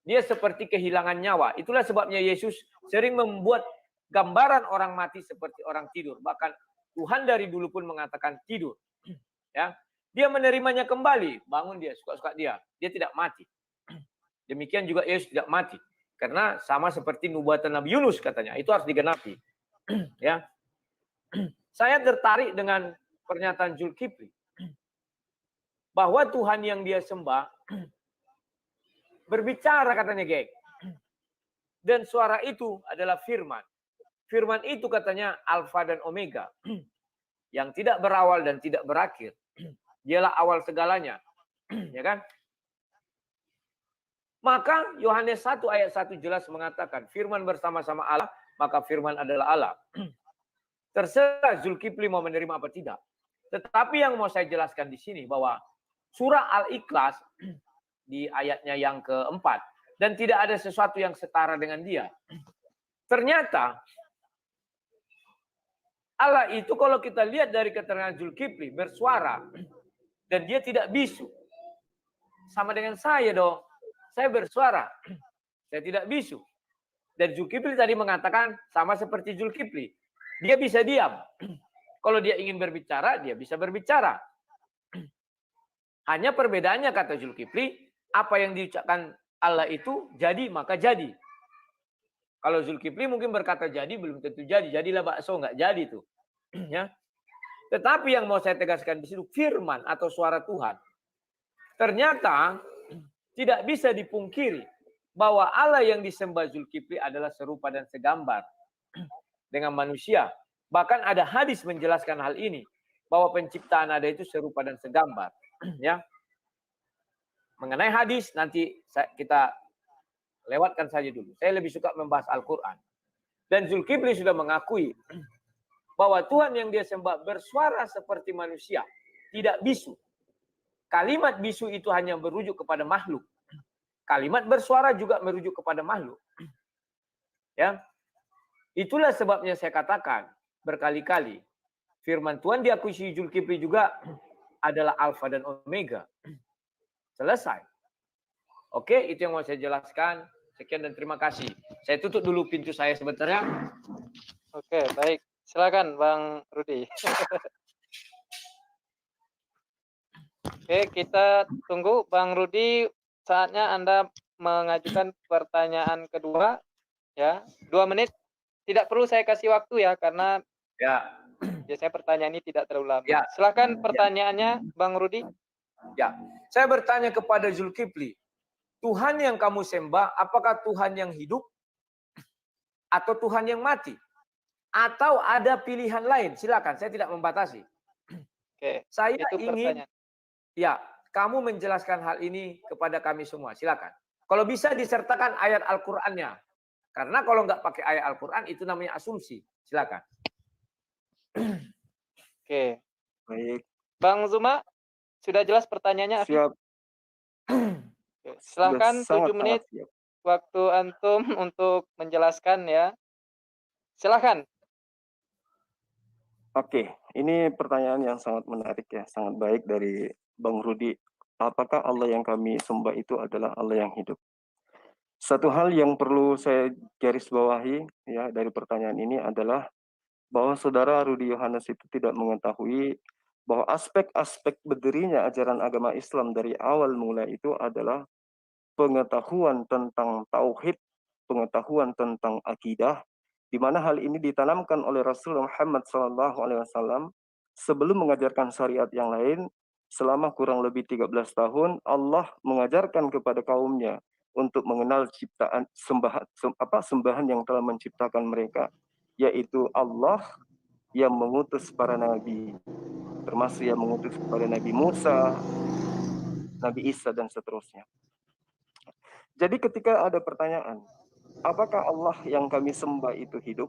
dia seperti kehilangan nyawa. Itulah sebabnya Yesus sering membuat gambaran orang mati seperti orang tidur. Bahkan Tuhan dari dulu pun mengatakan tidur. Ya. Dia menerimanya kembali, bangun dia, suka-suka dia. Dia tidak mati. Demikian juga Yesus tidak mati. Karena sama seperti nubuatan Nabi Yunus katanya, itu harus digenapi. Ya. Saya tertarik dengan pernyataan Zulkifli bahwa Tuhan yang dia sembah berbicara katanya, geng. Dan suara itu adalah firman. Firman itu katanya Alfa dan Omega. Yang tidak berawal dan tidak berakhir. Dialah awal segalanya. Ya kan? Maka Yohanes 1 ayat 1 jelas mengatakan, firman bersama-sama Allah, maka firman adalah Allah. Terserah Zulkifli mau menerima apa tidak. Tetapi yang mau saya jelaskan di sini bahwa surah Al-Ikhlas di ayatnya yang keempat, dan tidak ada sesuatu yang setara dengan dia. Ternyata Allah itu kalau kita lihat dari keterangan Zulkifli bersuara dan dia tidak bisu. Sama dengan saya dong. Saya bersuara, saya tidak bisu. Dan Zulkifli tadi mengatakan sama seperti Zulkifli. Dia bisa diam. Kalau dia ingin berbicara, dia bisa berbicara. Hanya perbedaannya kata Zulkifli, apa yang diucapkan Allah itu jadi maka jadi. Kalau Zulkifli mungkin berkata jadi belum tentu jadi. Jadilah bakso nggak jadi tuh. Ya. Tetapi yang mau saya tegaskan di situ firman atau suara Tuhan. Ternyata tidak bisa dipungkiri bahwa Allah yang disembah Zulkifli adalah serupa dan segambar dengan manusia. Bahkan ada hadis menjelaskan hal ini bahwa penciptaan ada itu serupa dan segambar. Ya. Mengenai hadis nanti kita lewatkan saja dulu. Saya lebih suka membahas Al-Quran. Dan Zulkifli sudah mengakui bahwa Tuhan yang dia sembah bersuara seperti manusia, tidak bisu. Kalimat bisu itu hanya merujuk kepada makhluk. Kalimat bersuara juga merujuk kepada makhluk. Ya. Itulah sebabnya saya katakan berkali-kali firman Tuhan diakui Zulkifli juga adalah Alfa dan Omega. Selesai. Oke, itu yang mau saya jelaskan. Sekian dan terima kasih. Saya tutup dulu pintu saya sebentar ya. Oke, baik. Silakan Bang Rudi. Oke, kita tunggu Bang Rudi. Saatnya Anda mengajukan pertanyaan kedua. Ya, 2 menit. Tidak perlu saya kasih waktu ya, karena Ya. biasanya pertanyaan ini tidak terlalu lama. Ya. Silakan pertanyaannya, Bang Rudi. Ya, saya bertanya kepada Zulkifli, Tuhan yang kamu sembah, apakah Tuhan yang hidup atau Tuhan yang mati? Atau ada pilihan lain? Silakan, saya tidak membatasi. Oke, Saya itu ingin, pertanyaan. ya, kamu menjelaskan hal ini kepada kami semua. Silakan. Kalau bisa disertakan ayat Al-Qur'annya. Karena kalau nggak pakai ayat Al-Qur'an itu namanya asumsi. Silakan. Oke. Baik, Bang Zuma, sudah jelas pertanyaannya? Afif? siap. Oke, silakan 7 menit Siap. waktu antum untuk menjelaskan ya. Silakan. Oke, ini pertanyaan yang sangat menarik ya, sangat baik dari Bang Rudi. Apakah Allah yang kami sembah itu adalah Allah yang hidup? Satu hal yang perlu saya garis bawahi ya dari pertanyaan ini adalah bahwa saudara Rudi Yohanes itu tidak mengetahui bahwa aspek-aspek berdirinya ajaran agama Islam dari awal mula itu adalah pengetahuan tentang tauhid, pengetahuan tentang akidah, di mana hal ini ditanamkan oleh Rasul Muhammad SAW sebelum mengajarkan syariat yang lain. Selama kurang lebih 13 tahun, Allah mengajarkan kepada kaumnya untuk mengenal ciptaan sembahan yang telah menciptakan mereka, yaitu Allah yang mengutus para nabi, termasuk yang mengutus kepada Nabi Musa, Nabi Isa, dan seterusnya. Jadi ketika ada pertanyaan, apakah Allah yang kami sembah itu hidup?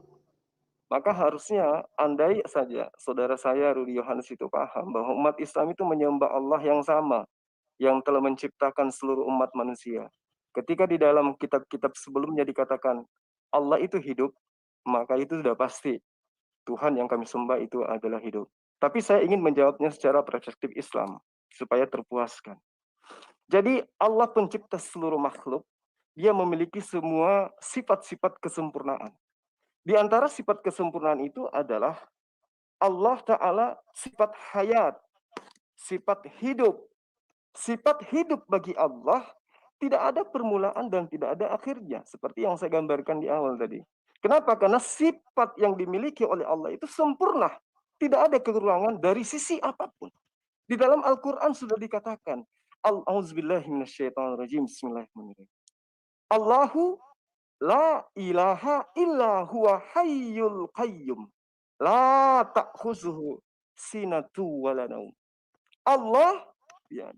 Maka harusnya andai saja saudara saya Rudi Yohanes itu paham bahwa umat Islam itu menyembah Allah yang sama, yang telah menciptakan seluruh umat manusia. Ketika di dalam kitab-kitab sebelumnya dikatakan Allah itu hidup, maka itu sudah pasti Tuhan yang kami sembah itu adalah hidup. Tapi saya ingin menjawabnya secara perspektif Islam, supaya terpuaskan. Jadi Allah pencipta seluruh makhluk, dia memiliki semua sifat-sifat kesempurnaan. Di antara sifat kesempurnaan itu adalah Allah Ta'ala sifat hayat, sifat hidup. Sifat hidup bagi Allah tidak ada permulaan dan tidak ada akhirnya. Seperti yang saya gambarkan di awal tadi. Kenapa? Karena sifat yang dimiliki oleh Allah itu sempurna. Tidak ada kekurangan dari sisi apapun. Di dalam Al-Quran sudah dikatakan. A'udzubillahiminasyaitonirrajim. Bismillahirrahmanirrahim. Allahu la ilaha illa huwa hayyul qayyum. La ta'khuzuhu sinatu wala naum. Allah, ya,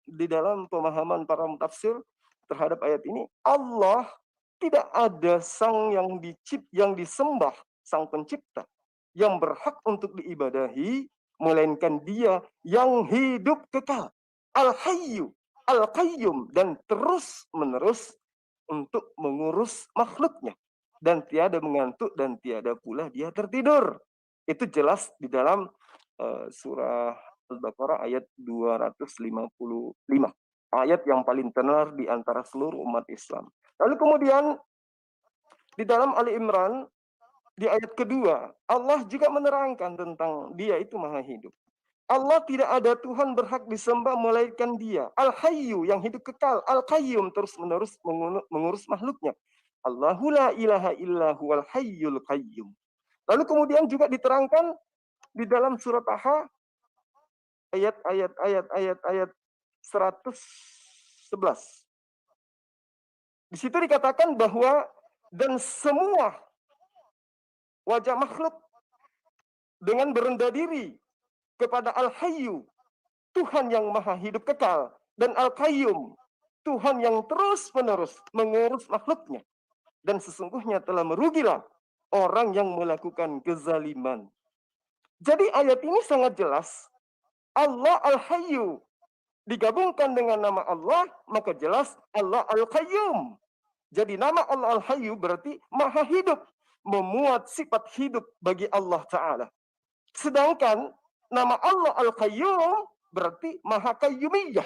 di dalam pemahaman para mutafsir terhadap ayat ini, Allah tidak ada yang disembah, sang pencipta yang berhak untuk diibadahi, melainkan Dia yang hidup kekal, Al-Hayyu, Al-Qayyum, dan terus-menerus untuk mengurus makhluknya, dan tiada mengantuk dan tiada pula Dia tertidur. Itu jelas di dalam surah Al-Baqarah ayat 255. Ayat yang paling tenar di antara seluruh umat Islam. Lalu kemudian di dalam Ali Imran di ayat kedua, Allah juga menerangkan tentang Dia itu maha hidup. Allah tidak ada Tuhan berhak disembah melainkan Dia. Al-Hayyu yang hidup kekal, Al-Qayyum terus-menerus mengurus makhluknya. Allahu la ilaha illa huwal hayyul qayyum. Lalu kemudian juga diterangkan di dalam surat Taha ayat 111. Di situ dikatakan bahwa dan semua wajah makhluk dengan berendah diri kepada Al-Hayyu, Tuhan yang maha hidup kekal, dan Al-Qayyum, Tuhan yang terus-menerus mengurus makhluknya. Dan sesungguhnya telah merugilah orang yang melakukan kezaliman. Jadi ayat ini sangat jelas. Allah Al-Hayyu digabungkan dengan nama Allah, maka jelas Allah Al-Qayyum. Jadi nama Allah Al-Hayyu berarti maha hidup, memuat sifat hidup bagi Allah Ta'ala. Sedangkan nama Allah Al-Qayyum berarti maha qayyumiyah.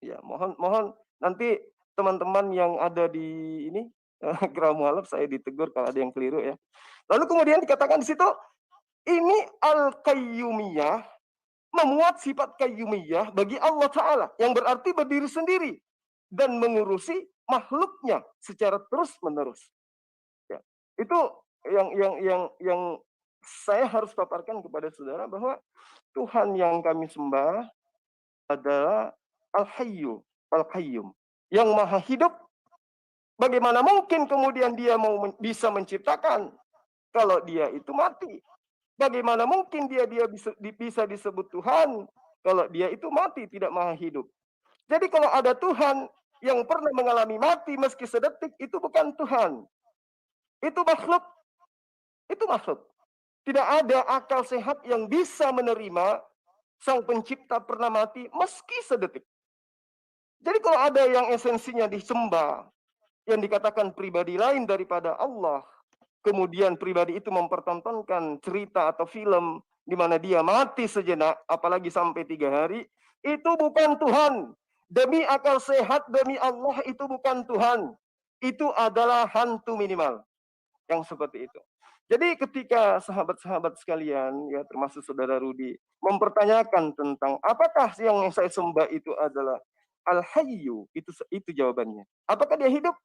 Ya, mohon nanti teman-teman yang ada di ini Gerah Mualaf saya ditegur kalau ada yang keliru ya. Lalu kemudian dikatakan di situ ini Al-Qayyumiyah memuat sifat qayyumiyah bagi Allah Ta'ala yang berarti berdiri sendiri dan mengurusi makhluknya secara terus-menerus. Ya, itu yang saya harus paparkan kepada saudara bahwa Tuhan yang kami sembah adalah Al-Hayyu, Al-Qayyum, yang maha hidup. Bagaimana mungkin kemudian Dia bisa menciptakan kalau Dia itu mati? Bagaimana mungkin dia bisa disebut Tuhan kalau Dia itu mati, tidak maha hidup? Jadi kalau ada Tuhan yang pernah mengalami mati meski sedetik, itu bukan Tuhan. Itu makhluk. Itu makhluk. Tidak ada akal sehat yang bisa menerima sang pencipta pernah mati meski sedetik. Jadi kalau ada yang esensinya disembah, yang dikatakan pribadi lain daripada Allah, kemudian pribadi itu mempertontonkan cerita atau film di mana dia mati sejenak, apalagi sampai 3 hari, itu bukan Tuhan. Demi akal sehat, demi Allah, itu bukan Tuhan. Itu adalah hantu minimal. Yang seperti itu. Jadi ketika sahabat-sahabat sekalian, ya termasuk saudara Rudi, mempertanyakan tentang apakah yang saya sembah itu adalah Al-Hayyu, itu jawabannya. Apakah Dia hidup?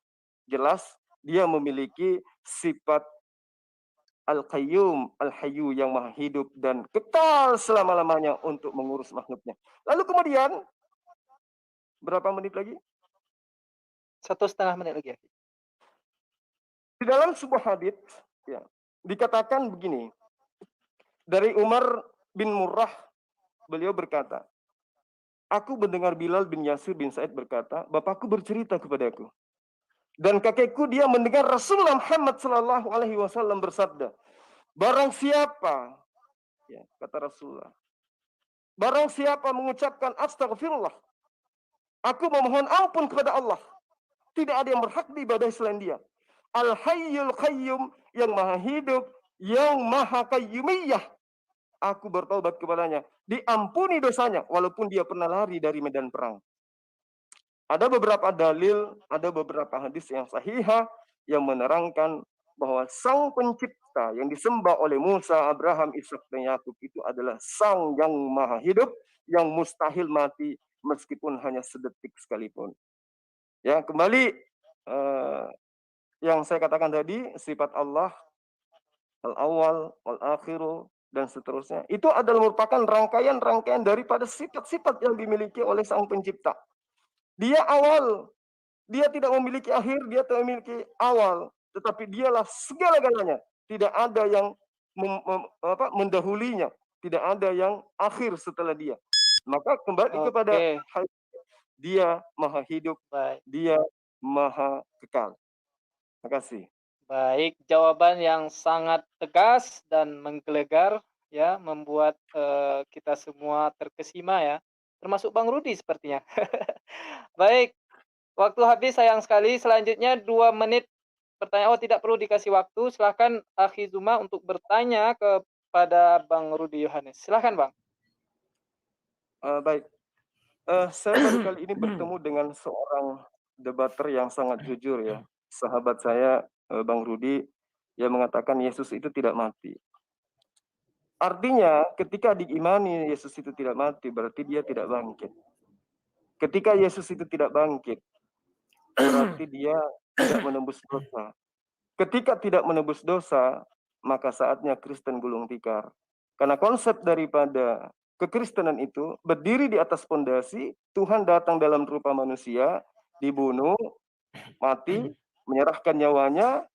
Jelas Dia memiliki sifat Al-Qayyum, Al-Hayyu yang maha hidup dan kekal selama-lamanya untuk mengurus makhluknya. Lalu kemudian, berapa menit lagi? 1,5 menit lagi. Di dalam sebuah hadits, ya, dikatakan begini, dari Umar bin Murrah, beliau berkata, aku mendengar Bilal bin Yasir bin Sa'id berkata, bapakku bercerita kepadaku, dan kakekku dia mendengar Rasulullah Muhammad SAW bersabda, barang siapa, ya, kata Rasulullah, barang siapa mengucapkan astagfirullah, aku memohon ampun kepada Allah, tidak ada yang berhak diibadahi selain Dia. Al-Hayyul Qayyum, yang maha hidup, yang maha qayyumiyah. Aku bertobat kepadanya, diampuni dosanya, walaupun dia pernah lari dari medan perang. Ada beberapa dalil, ada beberapa hadis yang sahihah yang menerangkan bahwa Sang Pencipta yang disembah oleh Musa, Abraham, Ishak, dan Yakub itu adalah Sang yang Maha Hidup, yang mustahil mati meskipun hanya sedetik sekalipun. Ya, kembali yang saya katakan tadi, sifat Allah al-awwal, wal-akhiru, dan seterusnya. Itu adalah merupakan rangkaian-rangkaian daripada sifat-sifat yang dimiliki oleh Sang Pencipta. Dia awal, dia tidak memiliki akhir, dia tidak memiliki awal, tetapi dialah segala-galanya. Tidak ada yang mendahulinya, tidak ada yang akhir setelah dia. Maka kembali kepada dia maha hidup, dia maha kekal. Terima kasih. Baik, jawaban yang sangat tegas dan menggelegar ya, membuat kita semua terkesima ya, termasuk Bang Rudi sepertinya. Baik, waktu habis sayang sekali. Selanjutnya 2 menit pertanyaan. Oh, tidak perlu dikasih waktu. Silahkan Akhi Zuma untuk bertanya kepada Bang Rudi Yohanes. Silahkan Bang. Baik, saya baru kali ini bertemu dengan seorang debater yang sangat jujur ya, sahabat saya Bang Rudi, yang mengatakan Yesus itu tidak mati. Artinya ketika diimani Yesus itu tidak mati, berarti dia tidak bangkit. Ketika Yesus itu tidak bangkit, berarti dia tidak menembus dosa. Ketika tidak menembus dosa, maka saatnya Kristen gulung tikar. Karena konsep daripada kekristenan itu berdiri di atas fondasi Tuhan datang dalam rupa manusia, dibunuh, mati, menyerahkan nyawanya,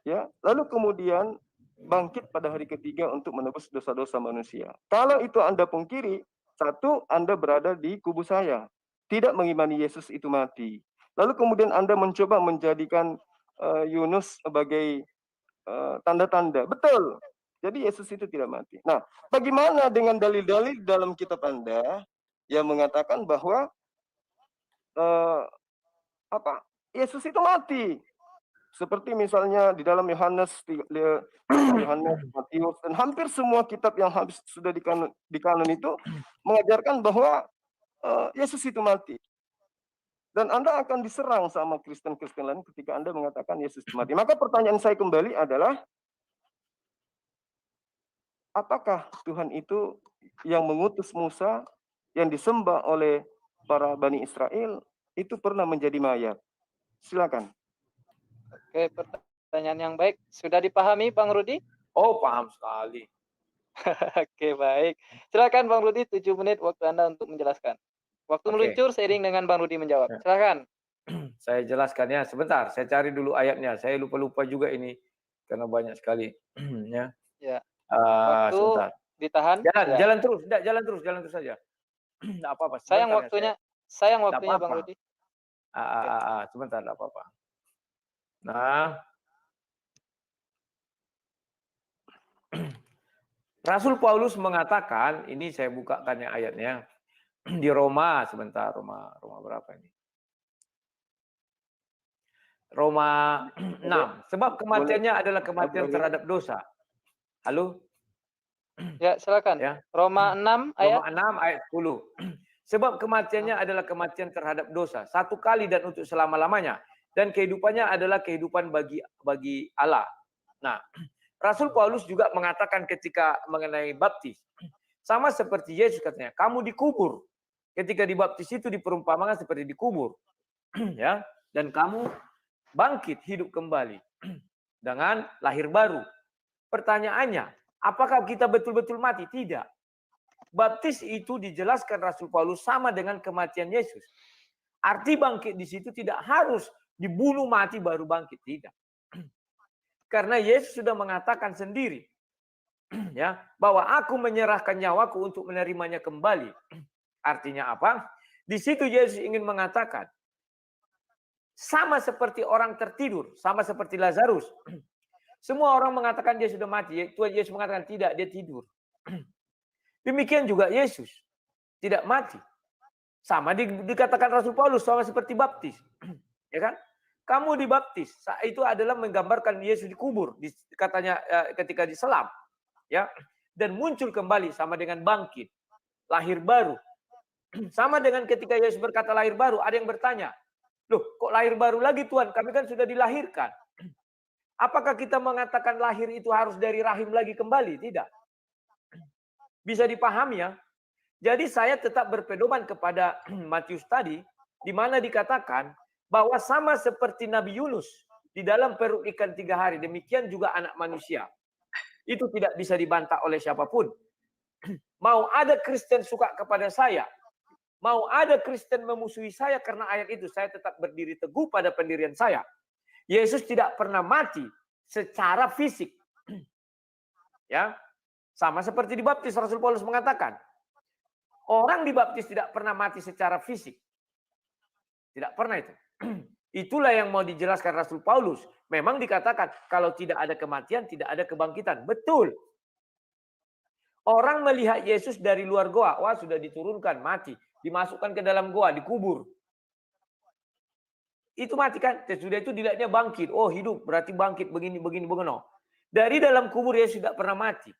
ya, lalu kemudian bangkit pada hari ketiga untuk menebus dosa-dosa manusia. Kalau itu Anda pungkiri, satu, Anda berada di kubu saya, tidak mengimani Yesus itu mati. Lalu kemudian Anda mencoba menjadikan Yunus sebagai tanda-tanda. Betul. Jadi Yesus itu tidak mati. Nah, bagaimana dengan dalil-dalil dalam kitab Anda yang mengatakan bahwa Yesus itu mati? Seperti misalnya di dalam Yohanes, Matius, dan hampir semua kitab yang habis sudah di kanon itu mengajarkan bahwa Yesus itu mati. Dan Anda akan diserang sama Kristen-Kristen lain ketika Anda mengatakan Yesus itu mati. Maka pertanyaan saya kembali adalah, apakah Tuhan itu yang mengutus Musa, yang disembah oleh para Bani Israel, itu pernah menjadi mayat? Silakan. Oke, pertanyaan yang baik. Sudah dipahami Bang Rudi? Oh, paham sekali. Oke, baik. Silakan Bang Rudi, 7 menit waktu Anda untuk menjelaskan. Waktu meluncur seiring dengan Bang Rudi menjawab. Silakan. Saya jelaskan ya, sebentar. Saya cari dulu ayatnya. Saya lupa-lupa juga ini karena banyak sekali. Ya. Ya. Waktu sebentar. Ditahan. Jalan terus, enggak, jalan terus saja. Enggak apa-apa. Sayang waktunya, Bang Rudi. Sebentar, enggak apa-apa. Nah, Rasul Paulus mengatakan, ini saya bukakan ya ayatnya di Roma, sebentar, Roma berapa ini? Roma 6. Sebab kematiannya adalah kematian terhadap dosa. Halo? Ya, silakan. Ya. Roma 6 ayat. Roma 6 ayat 10. Sebab kematiannya adalah kematian terhadap dosa, satu kali dan untuk selama-lamanya, dan kehidupannya adalah kehidupan bagi Allah. Nah, Rasul Paulus juga mengatakan ketika mengenai baptis, sama seperti Yesus katanya, kamu dikubur. Ketika dibaptis itu diperumpamakan seperti dikubur. Ya, dan kamu bangkit hidup kembali dengan lahir baru. Pertanyaannya, apakah kita betul-betul mati? Tidak. Baptis itu dijelaskan Rasul Paulus sama dengan kematian Yesus. Arti bangkit di situ tidak harus dibunuh mati baru bangkit, tidak. Karena Yesus sudah mengatakan sendiri, ya, bahwa aku menyerahkan nyawaku untuk menerimanya kembali. Artinya apa? Di situ Yesus ingin mengatakan, sama seperti orang tertidur, sama seperti Lazarus. Semua orang mengatakan dia sudah mati. Tuhan Yesus mengatakan tidak, dia tidur. Demikian juga Yesus tidak mati. Sama dikatakan Rasul Paulus, sama seperti baptis. Ya kan? Kamu dibaptis, itu adalah menggambarkan Yesus dikubur, katanya ketika diselam, ya, dan muncul kembali sama dengan bangkit, lahir baru. Sama dengan ketika Yesus berkata lahir baru, ada yang bertanya, loh kok lahir baru lagi Tuhan? Kami kan sudah dilahirkan. Apakah kita mengatakan lahir itu harus dari rahim lagi kembali? Tidak. Bisa dipahami ya. Jadi saya tetap berpedoman kepada Matius tadi, di mana dikatakan bahwa sama seperti Nabi Yunus di dalam perut ikan 3 hari, demikian juga anak manusia. Itu tidak bisa dibantah oleh siapapun. Mau ada Kristen suka kepada saya, mau ada Kristen memusuhi saya karena ayat itu, saya tetap berdiri teguh pada pendirian saya. Yesus tidak pernah mati secara fisik. Ya. Sama seperti dibaptis, Rasul Paulus mengatakan, orang dibaptis tidak pernah mati secara fisik. Tidak pernah itu. Itulah yang mau dijelaskan Rasul Paulus. Memang dikatakan kalau tidak ada kematian, tidak ada kebangkitan. Betul. Orang melihat Yesus dari luar goa, wah sudah diturunkan, mati, dimasukkan ke dalam goa, dikubur. Itu mati kan? Sudah itu dilihatnya bangkit. Oh hidup, berarti bangkit begini. Dari dalam kubur Yesus tidak pernah mati.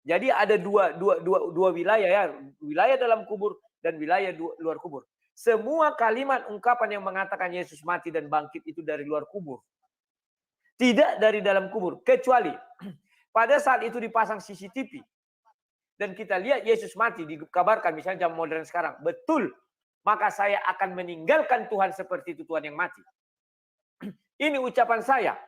Jadi ada dua wilayah ya. Wilayah dalam kubur dan wilayah luar kubur. Semua kalimat ungkapan yang mengatakan Yesus mati dan bangkit itu dari luar kubur. Tidak dari dalam kubur. Kecuali pada saat itu dipasang CCTV. Dan kita lihat Yesus mati, dikabarkan misalnya jam modern sekarang. Betul. Maka saya akan meninggalkan Tuhan seperti itu Tuhan yang mati. Ini ucapan saya.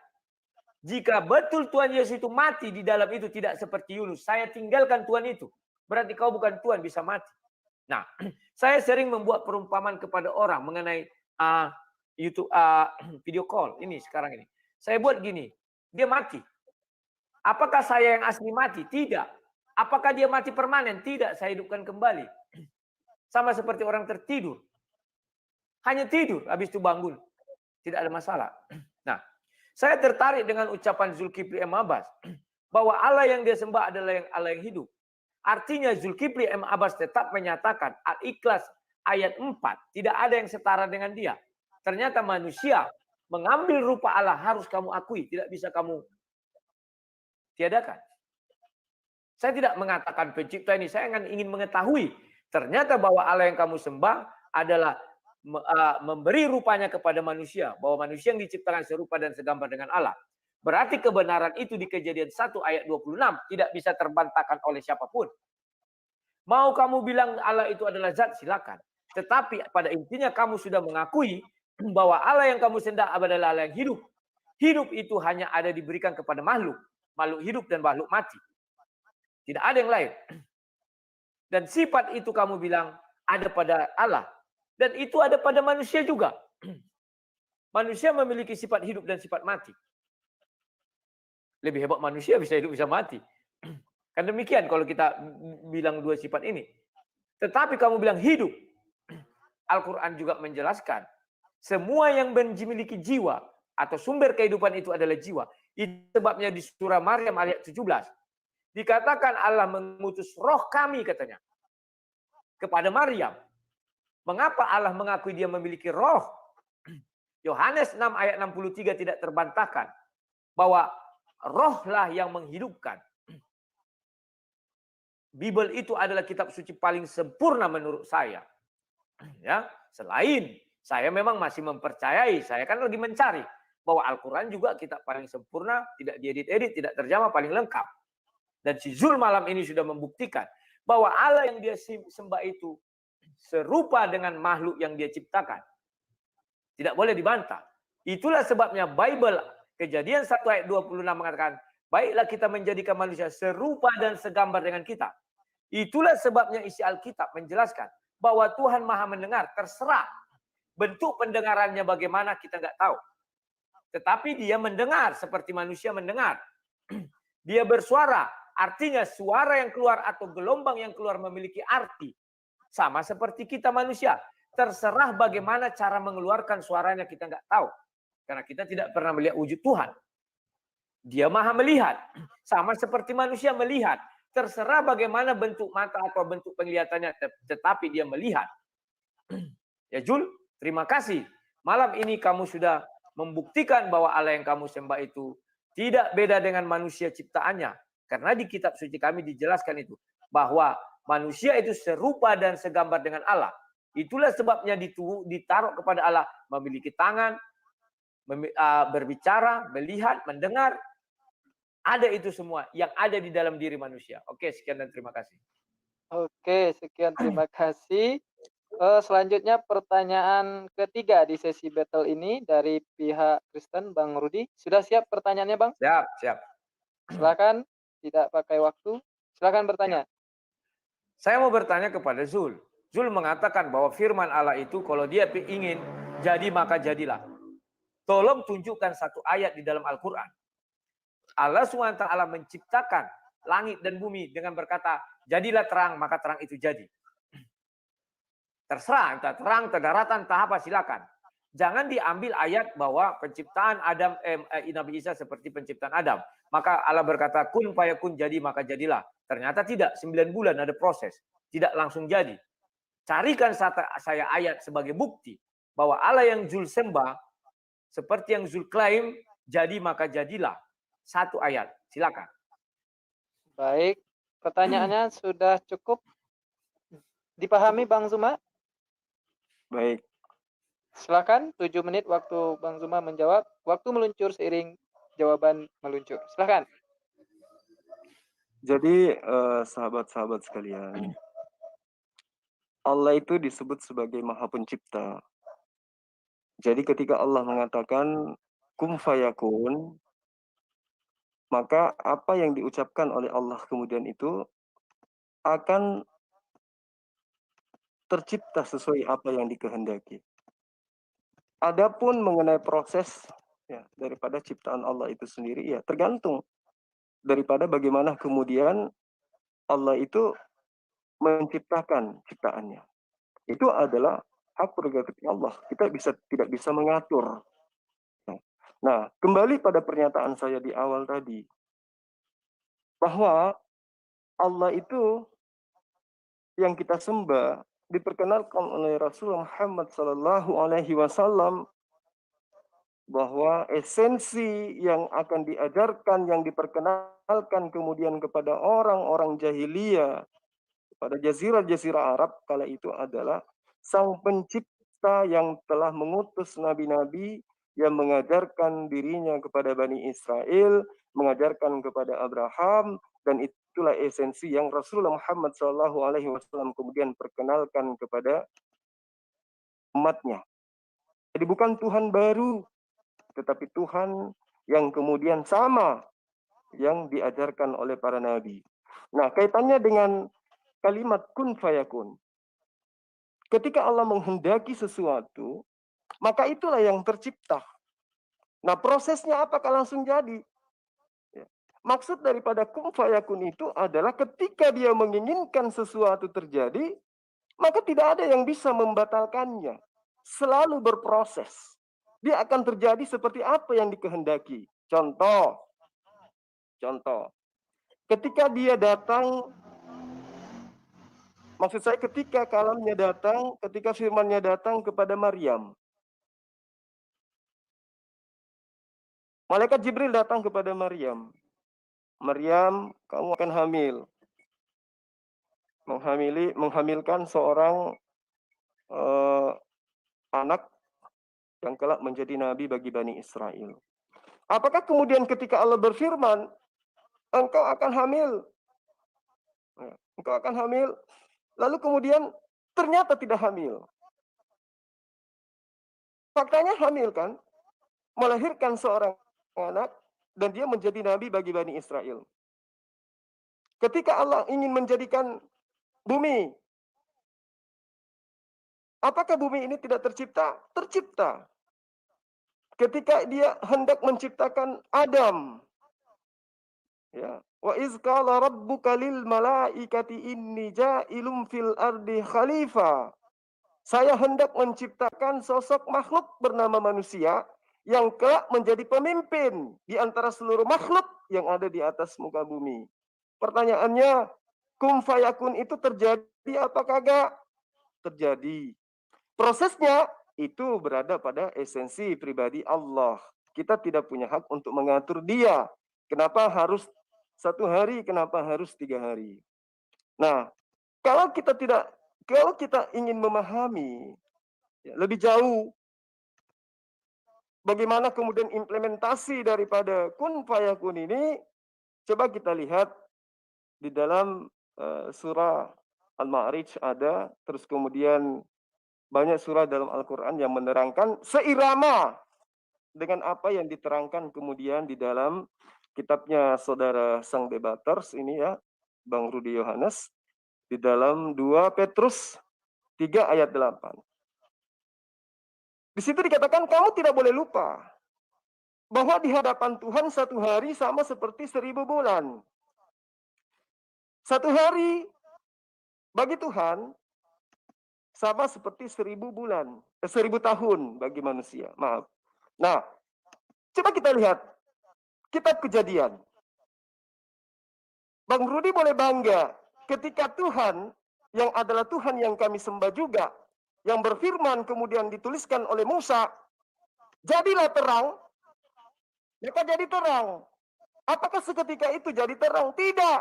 Jika betul Tuhan Yesus itu mati di dalam itu tidak seperti Yunus, saya tinggalkan Tuhan itu. Berarti kau bukan Tuhan, bisa mati. Nah, saya sering membuat perumpamaan kepada orang mengenai YouTube video call ini sekarang ini. Saya buat gini, dia mati. Apakah saya yang asli mati? Tidak. Apakah dia mati permanen? Tidak, saya hidupkan kembali. Sama seperti orang tertidur. Hanya tidur, habis itu bangun. Tidak ada masalah. Nah, saya tertarik dengan ucapan Zulkifli M. Abbas. Bahwa Allah yang dia sembah adalah Allah yang hidup. Artinya Zulkifli M. Abbas tetap menyatakan Al-Ikhlas ayat 4. Tidak ada yang setara dengan dia. Ternyata manusia mengambil rupa Allah harus kamu akui. Tidak bisa kamu tiadakan. Saya tidak mengatakan pencipta ini. Saya ingin mengetahui. Ternyata bahwa Allah yang kamu sembah adalah memberi rupanya kepada manusia. Bahwa manusia yang diciptakan serupa dan segambar dengan Allah. Berarti kebenaran itu di Kejadian 1 ayat 26 tidak bisa terbantahkan oleh siapapun. Mau kamu bilang Allah itu adalah zat, silakan. Tetapi pada intinya kamu sudah mengakui bahwa Allah yang kamu sembah adalah Allah yang hidup. Hidup itu hanya ada diberikan kepada makhluk. Makhluk hidup dan makhluk mati. Tidak ada yang lain. Dan sifat itu kamu bilang ada pada Allah. Dan itu ada pada manusia juga. Manusia memiliki sifat hidup dan sifat mati. Lebih hebat manusia bisa hidup bisa mati. Kan demikian kalau kita bilang dua sifat ini. Tetapi kamu bilang hidup. Al-Quran juga menjelaskan. Semua yang memiliki jiwa atau sumber kehidupan itu adalah jiwa. Itu sebabnya di surah Maryam ayat 17. Dikatakan Allah mengutus roh kami katanya. Kepada Maryam. Mengapa Allah mengakui dia memiliki roh? Yohanes 6 ayat 63 tidak terbantahkan. Bahwa rohlah yang menghidupkan. Bible itu adalah kitab suci paling sempurna menurut saya. Ya, selain saya memang masih mempercayai, saya kan lagi mencari bahwa Al-Quran juga kitab paling sempurna, tidak diedit-edit, tidak terjemah, paling lengkap. Dan si Zul malam ini sudah membuktikan bahwa Allah yang dia sembah itu serupa dengan makhluk yang dia ciptakan. Tidak boleh dibantah. Itulah sebabnya Bible Kejadian 1 ayat 26 mengatakan, baiklah kita menjadikan manusia serupa dan segambar dengan kita. Itulah sebabnya isi Alkitab menjelaskan bahwa Tuhan Maha mendengar, terserah. Bentuk pendengarannya bagaimana kita nggak tahu. Tetapi dia mendengar seperti manusia mendengar. Dia bersuara, artinya suara yang keluar atau gelombang yang keluar memiliki arti. Sama seperti kita manusia. Terserah bagaimana cara mengeluarkan suaranya kita nggak tahu. Karena kita tidak pernah melihat wujud Tuhan. Dia maha melihat. Sama seperti manusia melihat. Terserah bagaimana bentuk mata atau bentuk penglihatannya. Tetapi dia melihat. Ya Jul, terima kasih. Malam ini kamu sudah membuktikan bahwa Allah yang kamu sembah itu tidak beda dengan manusia ciptaannya. Karena di kitab suci kami dijelaskan itu. Bahwa manusia itu serupa dan segambar dengan Allah. Itulah sebabnya ditaruh kepada Allah memiliki tangan, berbicara, melihat, mendengar. Ada itu semua yang ada di dalam diri manusia. Oke, sekian dan terima kasih. Oke, sekian terima kasih. Selanjutnya pertanyaan ketiga di sesi battle ini dari pihak Kristen, Bang Rudi. Sudah siap pertanyaannya, Bang? Siap, siap. Silakan, tidak pakai waktu. Silakan bertanya. Saya mau bertanya kepada Zul. Zul mengatakan bahwa firman Allah itu kalau dia ingin jadi maka jadilah. Tolong tunjukkan satu ayat di dalam Al-Quran. Allah SWT menciptakan langit dan bumi dengan berkata, jadilah terang, maka terang itu jadi. Terserah, entah terang, entah daratan, entah apa, silakan. Jangan diambil ayat bahwa penciptaan Adam, Nabi Isa seperti penciptaan Adam. Maka Allah berkata, kun fayakun, jadi maka jadilah. Ternyata tidak, 9 bulan ada proses. Tidak langsung jadi. Carikan saya ayat sebagai bukti bahwa Allah yang Zul sembah, seperti yang Zul klaim, jadi maka jadilah. Satu ayat, silakan. Baik, pertanyaannya sudah cukup dipahami, Bang Zuma? Baik. Silakan, 7 menit waktu Bang Zuma menjawab. Waktu meluncur seiring jawaban meluncur. Silakan. Jadi sahabat-sahabat sekalian, Allah itu disebut sebagai Maha Pencipta. Jadi ketika Allah mengatakan kum fayakun, maka apa yang diucapkan oleh Allah kemudian itu akan tercipta sesuai apa yang dikehendaki. Adapun mengenai proses ya, daripada ciptaan Allah itu sendiri, ya tergantung daripada bagaimana kemudian Allah itu menciptakan ciptaannya. Itu adalah hak prerogatif Allah. Kita tidak bisa mengatur. Nah, kembali pada pernyataan saya di awal tadi, bahwa Allah itu yang kita sembah diperkenalkan oleh Rasulullah Muhammad SAW bahwa esensi yang akan diajarkan, yang diperkenalkan kemudian kepada orang-orang jahiliyah, pada jazirah-jazirah Arab kala itu adalah Sang Pencipta yang telah mengutus nabi-nabi yang mengajarkan dirinya kepada Bani Israel, mengajarkan kepada Abraham, dan itulah esensi yang Rasulullah Muhammad SAW kemudian perkenalkan kepada umatnya. Jadi bukan Tuhan baru, tetapi Tuhan yang kemudian sama yang diajarkan oleh para nabi. Nah, kaitannya dengan kalimat kun fayakun. Ketika Allah menghendaki sesuatu, maka itulah yang tercipta. Nah, prosesnya apakah langsung jadi? Ya. Maksud daripada kun fayakun itu adalah ketika dia menginginkan sesuatu terjadi, maka tidak ada yang bisa membatalkannya. Selalu berproses. Dia akan terjadi seperti apa yang dikehendaki. Contoh. Ketika dia datang, maksud saya ketika kalamnya datang, ketika firmannya datang kepada Maryam. Malaikat Jibril datang kepada Maryam. Maryam, kamu akan hamil. Menghamilkan seorang anak yang kelak menjadi nabi bagi Bani Israel. Apakah kemudian ketika Allah berfirman, engkau akan hamil, lalu kemudian ternyata tidak hamil? Faktanya hamil kan? Melahirkan seorang anak dan dia menjadi nabi bagi Bani Israel. Ketika Allah ingin menjadikan bumi, apakah bumi ini tidak tercipta? Tercipta. Ketika dia hendak menciptakan Adam, ya, wa iz qala rabbuka lil malaikati inni ja'ilum fil ardi khalifah. Saya hendak menciptakan sosok makhluk bernama manusia yang kelak menjadi pemimpin di antara seluruh makhluk yang ada di atas muka bumi. Pertanyaannya, kum fayakun itu terjadi apa kagak? Terjadi. Prosesnya itu berada pada esensi pribadi Allah. Kita tidak punya hak untuk mengatur dia. Kenapa harus 1 hari, kenapa harus 3 hari? Nah, kalau kita ingin memahami lebih jauh bagaimana kemudian implementasi daripada kun fayakun ini, coba kita lihat di dalam surah Al-Ma'arij ada, terus kemudian banyak surah dalam Al-Quran yang menerangkan seirama dengan apa yang diterangkan kemudian di dalam kitabnya saudara sang debaters ini ya, Bang Rudi Yohanes, di dalam 2 Petrus 3 ayat 8. Di situ dikatakan kamu tidak boleh lupa bahwa di hadapan Tuhan satu hari sama seperti 1000 bulan. Satu hari bagi Tuhan sama seperti 1000 bulan, 1000 tahun bagi manusia. Maaf. Nah, coba kita lihat kitab Kejadian. Bang Rudi boleh bangga ketika Tuhan yang adalah Tuhan yang kami sembah juga, yang berfirman kemudian dituliskan oleh Musa, jadilah terang, maka jadi terang. Apakah seketika itu jadi terang? Tidak.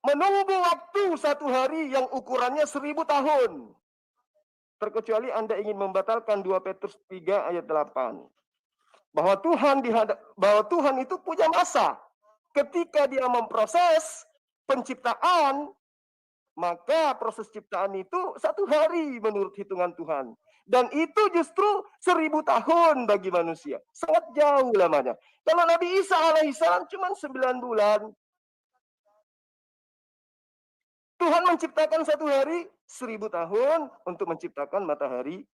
Menunggu waktu satu hari yang ukurannya 1000 tahun. Terkecuali Anda ingin membatalkan 2 Petrus 3 ayat 8. Bahwa Tuhan itu punya masa. Ketika dia memproses penciptaan, maka proses ciptaan itu satu hari menurut hitungan Tuhan. Dan itu justru 1000 tahun bagi manusia. Sangat jauh lamanya. Kalau Nabi Isa alaihissalam cuma 9 bulan. Tuhan menciptakan satu hari 1000 tahun untuk menciptakan matahari.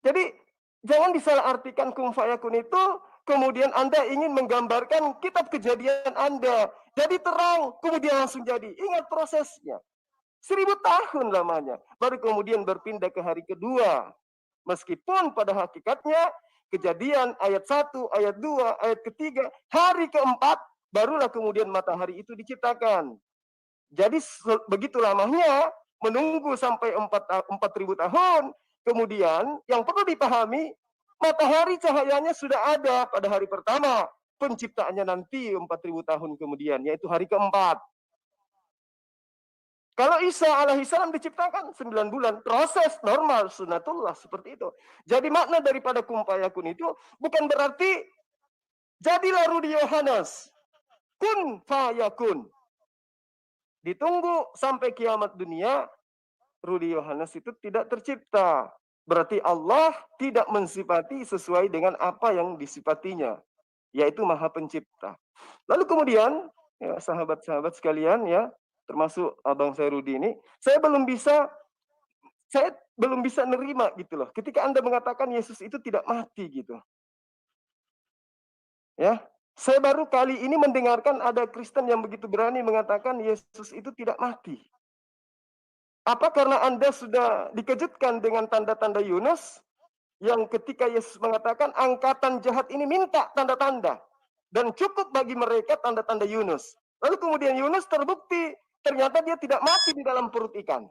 Jadi jangan disalahartikan kun fayakun itu, kemudian Anda ingin menggambarkan kitab Kejadian Anda. Jadi terang, kemudian langsung jadi. Ingat prosesnya. 1000 tahun lamanya. Baru kemudian berpindah ke hari kedua. Meskipun pada hakikatnya Kejadian ayat 1, ayat 2, ayat ketiga, hari keempat, barulah kemudian matahari itu diciptakan. Jadi begitu lamanya menunggu sampai 4000 tahun. Kemudian yang perlu dipahami, matahari cahayanya sudah ada pada hari pertama. Penciptaannya nanti 4000 tahun kemudian, yaitu hari keempat. Kalau Isa alaihissalam diciptakan 9 bulan, proses normal, sunatullah seperti itu. Jadi makna daripada kun fayakun itu bukan berarti jadilah Rudi Yohanes. Kun fayakun. Ditunggu sampai kiamat dunia, Rudi Yohanes itu tidak tercipta. Berarti Allah tidak mensifati sesuai dengan apa yang disifatinya, yaitu Maha Pencipta. Lalu kemudian, ya, sahabat-sahabat sekalian, ya, termasuk abang saya Rudi ini, saya belum bisa nerima gitu loh. Ketika Anda mengatakan Yesus itu tidak mati gitu. Ya, saya baru kali ini mendengarkan ada Kristen yang begitu berani mengatakan Yesus itu tidak mati. Apa karena Anda sudah dikejutkan dengan tanda-tanda Yunus yang ketika Yesus mengatakan angkatan jahat ini minta tanda-tanda dan cukup bagi mereka tanda-tanda Yunus. Lalu kemudian Yunus terbukti ternyata dia tidak mati di dalam perut ikan.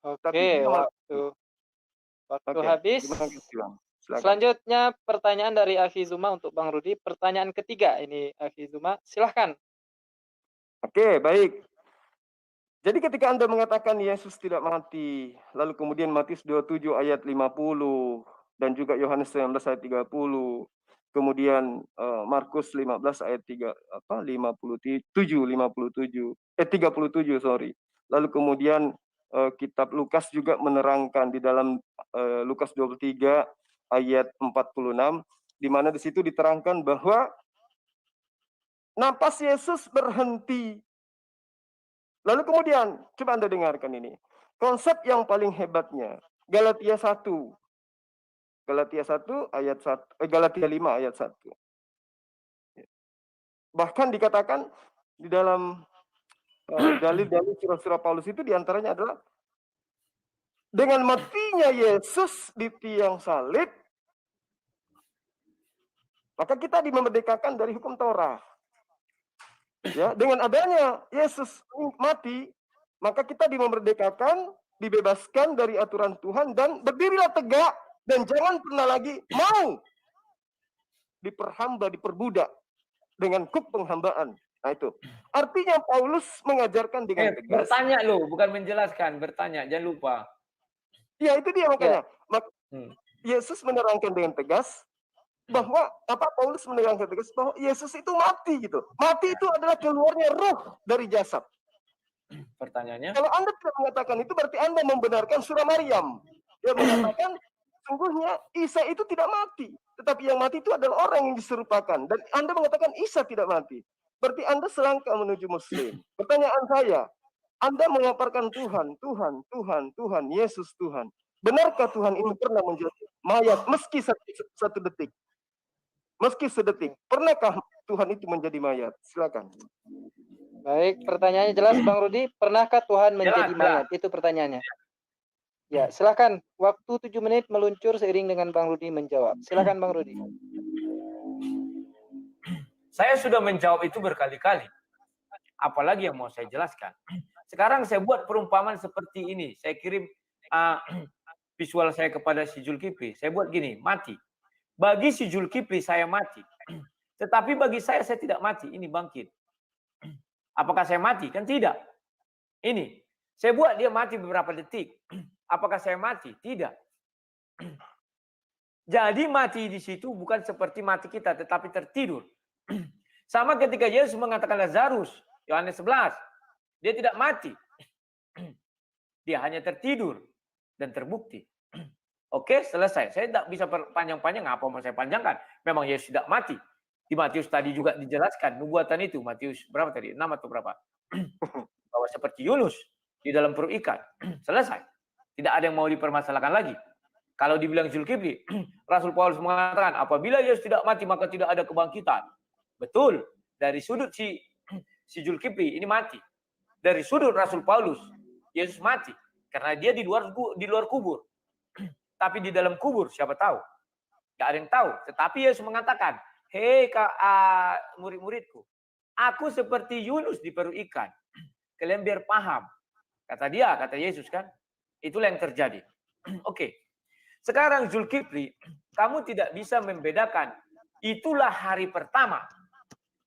Oke, waktu habis. Terima kasih, Bang. Silakan. Selanjutnya pertanyaan dari Akhi Zuma untuk Bang Rudi. Pertanyaan ketiga ini Akhi Zuma, silahkan. Oke, baik. Jadi ketika Anda mengatakan Yesus tidak mati, lalu kemudian Matius 27 ayat 50 dan juga Yohanes 19 ayat 30, kemudian Markus 15 ayat 37, sorry. Lalu kemudian kitab Lukas juga menerangkan di dalam Lukas 23 ayat 46, di mana di situ diterangkan bahwa napas Yesus berhenti. Lalu kemudian, coba Anda dengarkan ini. Konsep yang paling hebatnya, Galatia 1. Galatia 1 ayat 1, Galatia 5 ayat 1. Bahkan dikatakan di dalam dalil-dalil surah-surah Paulus itu diantaranya adalah dengan matinya Yesus di tiang salib, maka kita dimerdekakan dari hukum Taurat. Ya, dengan adanya Yesus mati, maka kita dimerdekakan, dibebaskan dari aturan Tuhan dan berdirilah tegak dan jangan pernah lagi mau diperhamba, diperbudak dengan kuk penghambaan. Nah itu. Artinya Paulus mengajarkan dengan tegas. Bertanya loh, bukan menjelaskan, bertanya, jangan lupa. Ya itu dia makanya. Yesus menerangkan dengan tegas bahwa Paulus menerangkan tegas bahwa Yesus itu mati gitu. Mati itu adalah keluarnya roh dari jasad. Pertanyaannya? Kalau Anda tidak mengatakan itu berarti Anda membenarkan surah Maryam. Dia mengatakan sungguhnya Isa itu tidak mati, tetapi yang mati itu adalah orang yang diserupakan. Dan Anda mengatakan Isa tidak mati. Berarti Anda selangkah menuju Muslim. Pertanyaan saya, Anda mengaparkan Tuhan, Tuhan, Tuhan, Tuhan, Yesus Tuhan. Benarkah Tuhan itu pernah menjadi mayat meski satu detik? Meski sedetik. Pernahkah Tuhan itu menjadi mayat? Silakan. Baik, pertanyaannya jelas Bang Rudi. Pernahkah Tuhan menjadi mayat? Itu pertanyaannya. Ya, silakan. Waktu 7 menit meluncur seiring dengan Bang Rudi menjawab. Silakan Bang Rudi. Saya sudah menjawab itu berkali-kali. Apalagi yang mau saya jelaskan. Sekarang saya buat perumpamaan seperti ini. Saya kirim visual saya kepada si Zulkifli. Saya buat gini, mati. Bagi si Zulkifli saya mati. Tetapi bagi saya tidak mati. Ini bangkit. Apakah saya mati? Kan tidak. Ini. Saya buat dia mati beberapa detik. Apakah saya mati? Tidak. Jadi mati di situ bukan seperti mati kita, tetapi tertidur. Sama ketika Yesus mengatakan Lazarus, Yohanes 11. Dia tidak mati. Dia hanya tertidur dan terbukti. Oke, selesai. Saya tidak bisa panjang-panjang. Apa mau saya panjangkan? Memang Yesus tidak mati. Di Matius tadi juga dijelaskan. Nubuatan itu, Matius berapa tadi? 6 atau berapa? Bahwa seperti Yunus di dalam perut ikan. Selesai. Tidak ada yang mau dipermasalahkan lagi. Kalau dibilang Zulkifli, Rasul Paulus mengatakan, apabila Yesus tidak mati, maka tidak ada kebangkitan. Betul. Dari sudut si Zulkifli, ini mati. Dari sudut Rasul Paulus, Yesus mati. Karena dia di luar kubur. Tapi di dalam kubur, siapa tahu? Tidak ada yang tahu. Tetapi Yesus mengatakan, hei murid-muridku, aku seperti Yunus di perut ikan. Kalian biar paham. Kata Yesus kan. Itulah yang terjadi. Oke. Sekarang Zulkifli, kamu tidak bisa membedakan itulah hari pertama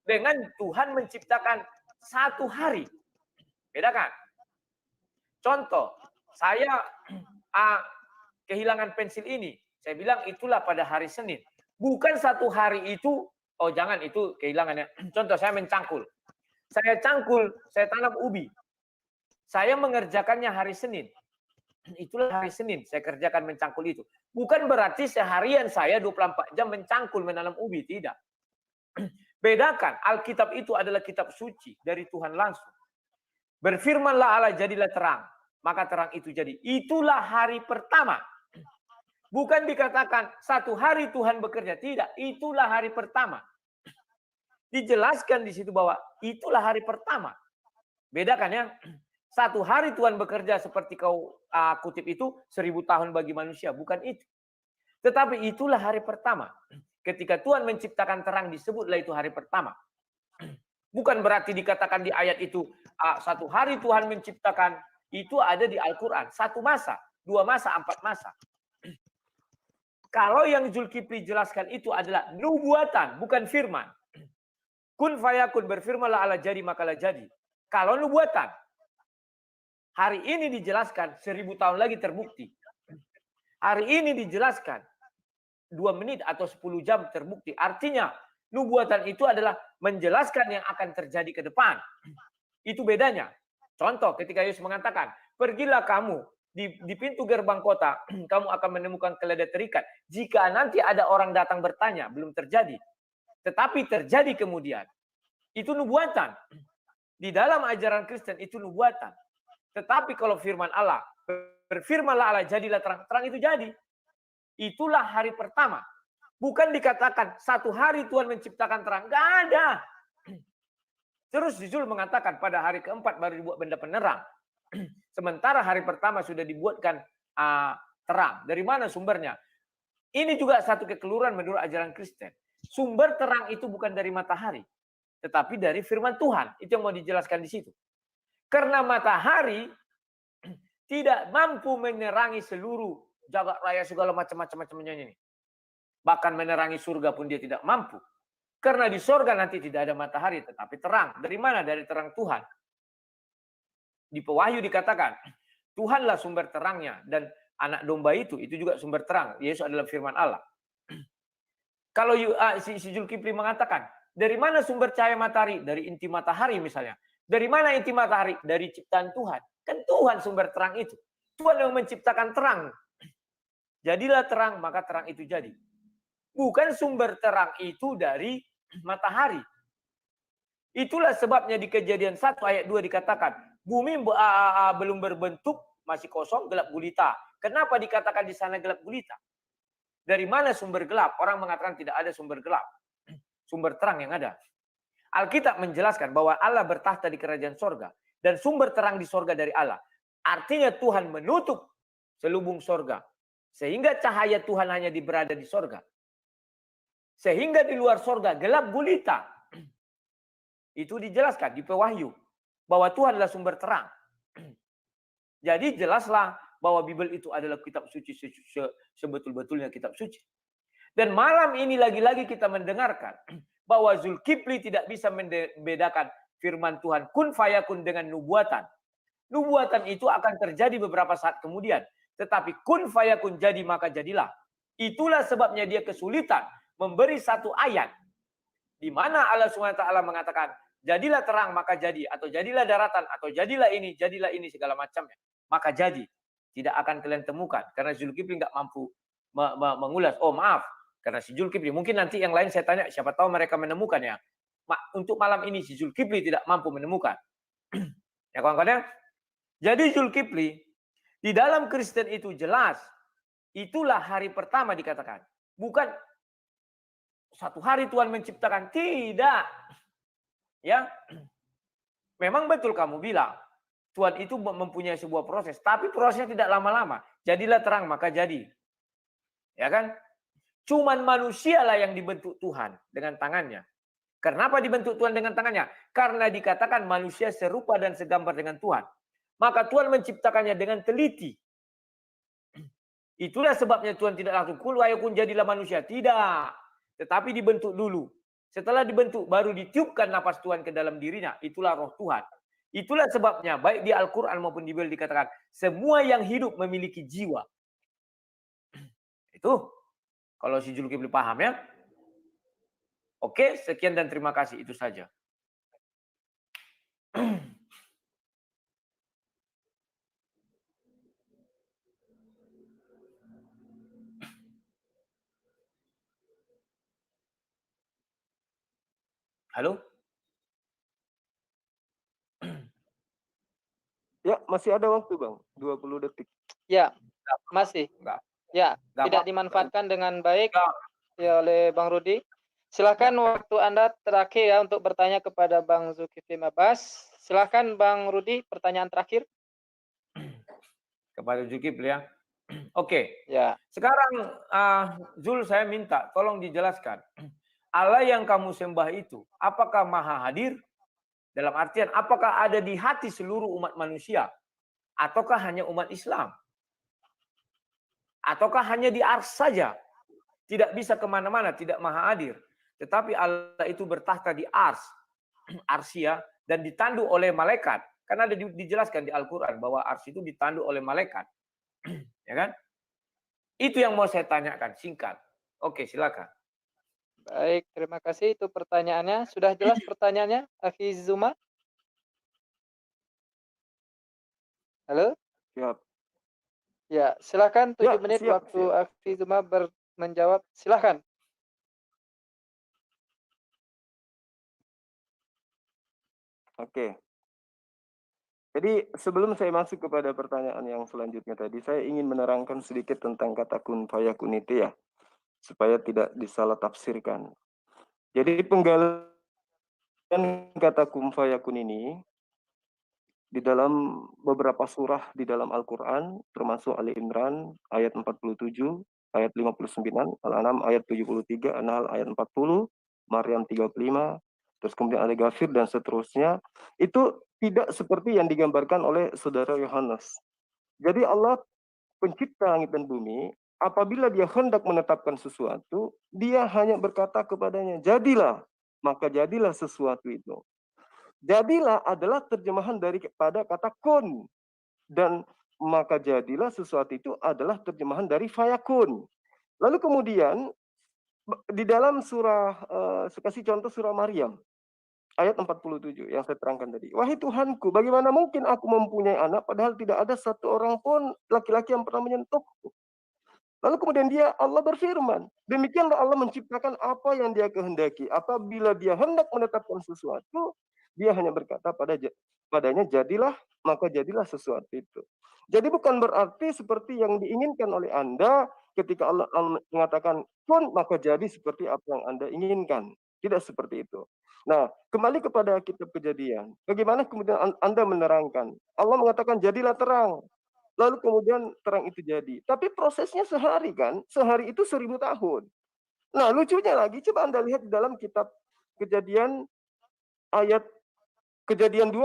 dengan Tuhan menciptakan satu hari. Bedakan. Contoh, saya kehilangan pensil ini. Saya bilang itulah pada hari Senin. Bukan satu hari itu, oh jangan itu kehilangannya. Contoh, saya mencangkul. Saya cangkul, saya tanam ubi. Saya mengerjakannya hari Senin. Itulah hari Senin saya kerjakan mencangkul itu. Bukan berarti seharian saya 24 jam mencangkul menanam ubi, tidak. Bedakan, Alkitab itu adalah kitab suci dari Tuhan langsung. Berfirmanlah Allah, jadilah terang. Maka terang itu jadi. Itulah hari pertama. Bukan dikatakan satu hari Tuhan bekerja, tidak. Itulah hari pertama. Dijelaskan di situ bahwa itulah hari pertama. Bedakan ya. Satu hari Tuhan bekerja seperti kau kutip itu 1000 tahun bagi manusia. Bukan itu. Tetapi itulah hari pertama. Ketika Tuhan menciptakan terang disebutlah itu hari pertama. Bukan berarti dikatakan di ayat itu satu hari Tuhan menciptakan. Itu ada di Al-Quran. 1 masa, 2 masa, 4 masa. Kalau yang Zulkifli jelaskan itu adalah nubuatan, bukan firman. Kun fayakun, berfirmanlah Allah jadi makalah jadi. Kalau nubuatan, hari ini dijelaskan 1000 tahun lagi terbukti. Hari ini dijelaskan 2 menit atau 10 jam terbukti. Artinya nubuatan itu adalah menjelaskan yang akan terjadi ke depan. Itu bedanya. Contoh ketika Yesus mengatakan, pergilah kamu di pintu gerbang kota, kamu akan menemukan keledai terikat. Jika nanti ada orang datang bertanya, belum terjadi. Tetapi terjadi kemudian. Itu nubuatan. Di dalam ajaran Kristen itu nubuatan. Tetapi kalau firman Allah, berfirmanlah Allah, jadilah terang. Terang itu jadi. Itulah hari pertama. Bukan dikatakan satu hari Tuhan menciptakan terang. Enggak ada. Terus Zul mengatakan pada hari keempat baru dibuat benda penerang. Sementara hari pertama sudah dibuatkan terang. Dari mana sumbernya? Ini juga satu kekeliruan menurut ajaran Kristen. Sumber terang itu bukan dari matahari. Tetapi dari firman Tuhan. Itu yang mau dijelaskan di situ. Karena matahari tidak mampu menerangi seluruh jagat raya segala macam-macamnya ini. Bahkan menerangi surga pun dia tidak mampu. Karena di surga nanti tidak ada matahari, tetapi terang. Dari mana? Dari terang Tuhan. Di Pewahyu dikatakan, Tuhanlah sumber terangnya. Dan anak domba itu juga sumber terang. Yesus adalah firman Allah. Kalau si Zulkifli mengatakan, dari mana sumber cahaya matahari? Dari inti matahari misalnya. Dari mana inti matahari? Dari ciptaan Tuhan. Kan Tuhan sumber terang itu. Tuhan yang menciptakan terang. Jadilah terang, maka terang itu jadi. Bukan sumber terang itu dari matahari. Itulah sebabnya di Kejadian 1 ayat 2 dikatakan, bumi belum berbentuk, masih kosong, gelap gulita. Kenapa dikatakan di sana gelap gulita? Dari mana sumber gelap? Orang mengatakan tidak ada sumber gelap. Sumber terang yang ada. Alkitab menjelaskan bahwa Allah bertahta di kerajaan sorga. Dan sumber terang di sorga dari Allah. Artinya Tuhan menutup selubung sorga. Sehingga cahaya Tuhan hanya berada di sorga. Sehingga di luar sorga gelap gulita. Itu dijelaskan di Pewahyu. Bahwa Tuhan adalah sumber terang. Jadi jelaslah bahwa Bible itu adalah kitab suci sebetul-betulnya kitab suci. Dan malam ini lagi-lagi kita mendengarkan bahwa Zulkifli tidak bisa membedakan firman Tuhan kun fayakun dengan nubuatan. Nubuatan itu akan terjadi beberapa saat kemudian. Tetapi kun fayakun jadi maka jadilah. Itulah sebabnya dia kesulitan memberi satu ayat. Di mana Allah SWT mengatakan, jadilah terang maka jadi. Atau jadilah daratan. Atau jadilah ini segala macamnya. Maka jadi. Tidak akan kalian temukan. Karena Zulkifli nggak mampu mengulas. Oh maaf. Karena si Zulkifli. Mungkin nanti yang lain saya tanya. Siapa tahu mereka menemukan ya. Untuk malam ini si Zulkifli tidak mampu menemukan. Ya kawan-kawan ya. Jadi Zulkifli. Di dalam Kristen itu jelas. Itulah hari pertama dikatakan. Bukan satu hari Tuhan menciptakan. Tidak. Ya. Memang betul kamu bilang. Tuhan itu mempunyai sebuah proses. Tapi prosesnya tidak lama-lama. Jadilah terang maka jadi. Ya kan? Cuman manusialah yang dibentuk Tuhan dengan tangannya. Kenapa dibentuk Tuhan dengan tangannya? Karena dikatakan manusia serupa dan segambar dengan Tuhan. Maka Tuhan menciptakannya dengan teliti. Itulah sebabnya Tuhan tidak langsung kul wayakun jadilah manusia. Tidak. Tetapi dibentuk dulu. Setelah dibentuk baru ditiupkan nafas Tuhan ke dalam dirinya. Itulah roh Tuhan. Itulah sebabnya baik di Al-Quran maupun di Bible dikatakan semua yang hidup memiliki jiwa. Itu kalau si Zulkifli paham ya. Oke, sekian dan terima kasih. Itu saja. Halo? Ya, masih ada waktu, Bang. 20 detik. Ya, masih. Enggak. Ya, Enggak tidak apa-apa. dimanfaatkan dengan baik ya oleh Bang Rudi. Silakan waktu Anda terakhir ya untuk bertanya kepada Bang Zulkifli Mabas. Silakan Bang Rudi, pertanyaan terakhir. Kepada Zulkifli ya. Oke. Ya. Sekarang Zul saya minta tolong dijelaskan. Allah yang kamu sembah itu apakah maha hadir? Dalam artian apakah ada di hati seluruh umat manusia? Ataukah hanya umat Islam? Ataukah hanya di ars saja? Tidak bisa kemana-mana, tidak maha hadir. Tetapi Allah itu bertahta di ars. Arsia dan ditandu oleh malaikat. Karena ada dijelaskan di Al-Quran bahwa ars itu ditandu oleh malaikat. Ya kan? Itu yang mau saya tanyakan, singkat. Oke, silakan. Baik, terima kasih. Itu pertanyaannya. Sudah jelas pertanyaannya, Akhi Zuma? Halo? Siap. Ya, silakan 7 Ya, menit siap, waktu siap. Akhi Zuma menjawab. Silakan. Oke. Jadi sebelum saya masuk kepada pertanyaan yang selanjutnya tadi, saya ingin menerangkan sedikit tentang kata kun fayakun itu ya, supaya tidak disalah tafsirkan. Jadi penggalian kata kun fayakun ini di dalam beberapa surah di dalam Al-Quran, termasuk Ali Imran ayat 47, ayat 59, Al-An'am ayat 73, An-Nahl ayat 40, Maryam 35, terus kemudian Al-Ghafir dan seterusnya, itu tidak seperti yang digambarkan oleh saudara Yohanes. Jadi Allah pencipta langit dan bumi, apabila dia hendak menetapkan sesuatu, dia hanya berkata kepadanya, jadilah, maka jadilah sesuatu itu. Jadilah adalah terjemahan daripada kata kun. Dan maka jadilah sesuatu itu adalah terjemahan dari fayakun. Lalu kemudian di dalam surah, saya kasih contoh surah Maryam, ayat 47 yang saya terangkan tadi. Wahai Tuhanku, bagaimana mungkin aku mempunyai anak padahal tidak ada satu orang pun laki-laki yang pernah menyentuhku. Lalu kemudian Allah berfirman, demikianlah Allah menciptakan apa yang dia kehendaki. Apabila dia hendak menetapkan sesuatu, dia hanya berkata padanya jadilah, maka jadilah sesuatu itu. Jadi bukan berarti seperti yang diinginkan oleh Anda ketika Allah mengatakan kun, maka jadi seperti apa yang Anda inginkan. Tidak seperti itu. Nah, kembali kepada kitab Kejadian. Bagaimana kemudian Anda menerangkan? Allah mengatakan jadilah terang. Lalu kemudian terang itu jadi. Tapi prosesnya sehari kan? Sehari itu 1000 tahun. Nah, lucunya lagi, coba Anda lihat di dalam kitab Kejadian 2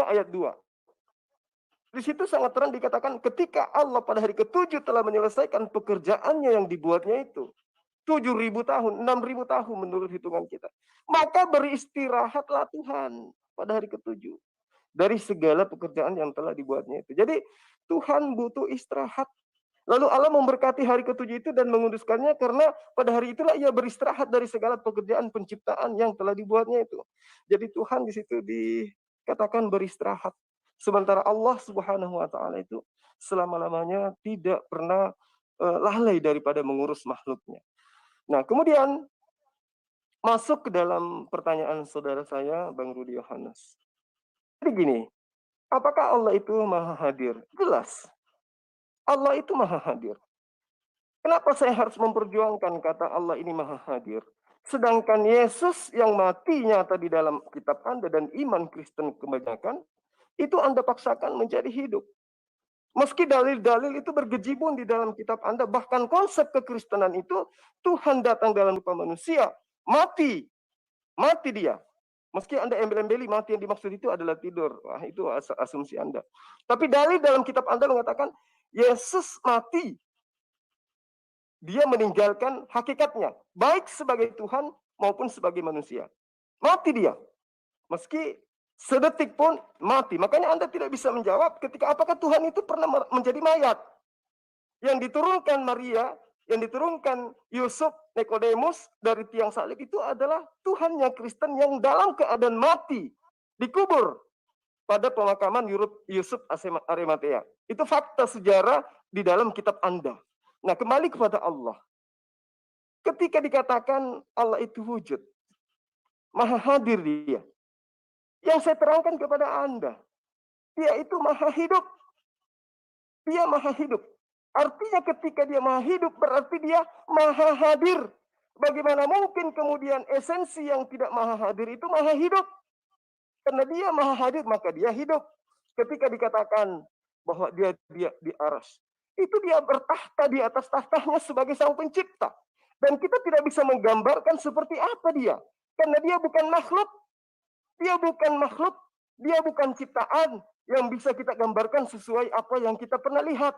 ayat 2. Di situ sangat terang dikatakan ketika Allah pada hari ke-7 telah menyelesaikan pekerjaannya yang dibuatnya itu. 7.000 tahun, 6.000 tahun menurut hitungan kita. Maka beristirahatlah Tuhan pada hari ke-7. Dari segala pekerjaan yang telah dibuatnya itu. Jadi Tuhan butuh istirahat. Lalu Allah memberkati hari ke-7 itu dan menguduskannya karena pada hari itulah ia beristirahat dari segala pekerjaan penciptaan yang telah dibuatnya itu. Jadi Tuhan di situ dikatakan beristirahat. Sementara Allah Subhanahu wa taala itu selama-lamanya tidak pernah lalai daripada mengurus makhluknya. Nah, kemudian masuk ke dalam pertanyaan saudara saya, Bang Rudi Yohanes. Jadi gini, apakah Allah itu maha hadir? Jelas. Allah itu maha hadir. Kenapa saya harus memperjuangkan kata Allah ini maha hadir? Sedangkan Yesus yang mati nyata di dalam kitab Anda dan iman Kristen kebanyakan, itu Anda paksakan menjadi hidup. Meski dalil-dalil itu bergejibun di dalam kitab Anda, bahkan konsep kekristenan itu Tuhan datang dalam rupa manusia, mati dia. Meski Anda embel-embeli mati yang dimaksud itu adalah tidur. Wah, itu asumsi Anda. Tapi dalil dalam kitab Anda mengatakan Yesus mati. Dia meninggalkan hakikatnya, baik sebagai Tuhan maupun sebagai manusia. Mati dia. Meski sedetik pun mati. Makanya Anda tidak bisa menjawab ketika apakah Tuhan itu pernah menjadi mayat. Yang diturunkan Maria, yang diturunkan Yusuf, Nikodemus dari tiang salib itu adalah Tuhannya Kristen yang dalam keadaan mati, dikubur pada pemakaman Yusuf Arimatea. Itu fakta sejarah di dalam kitab Anda. Nah, kembali kepada Allah. Ketika dikatakan Allah itu wujud, maha hadir dia. Yang saya terangkan kepada Anda, dia itu maha hidup. Dia maha hidup. Artinya ketika dia maha hidup, berarti dia maha hadir. Bagaimana mungkin kemudian esensi yang tidak maha hadir itu maha hidup? Karena dia maha hadir, maka dia hidup. Ketika dikatakan bahwa dia di aras, itu dia bertahta di atas tahtanya sebagai sang pencipta. Dan kita tidak bisa menggambarkan seperti apa dia. Karena dia bukan makhluk. Dia bukan makhluk. Dia bukan ciptaan yang bisa kita gambarkan sesuai apa yang kita pernah lihat.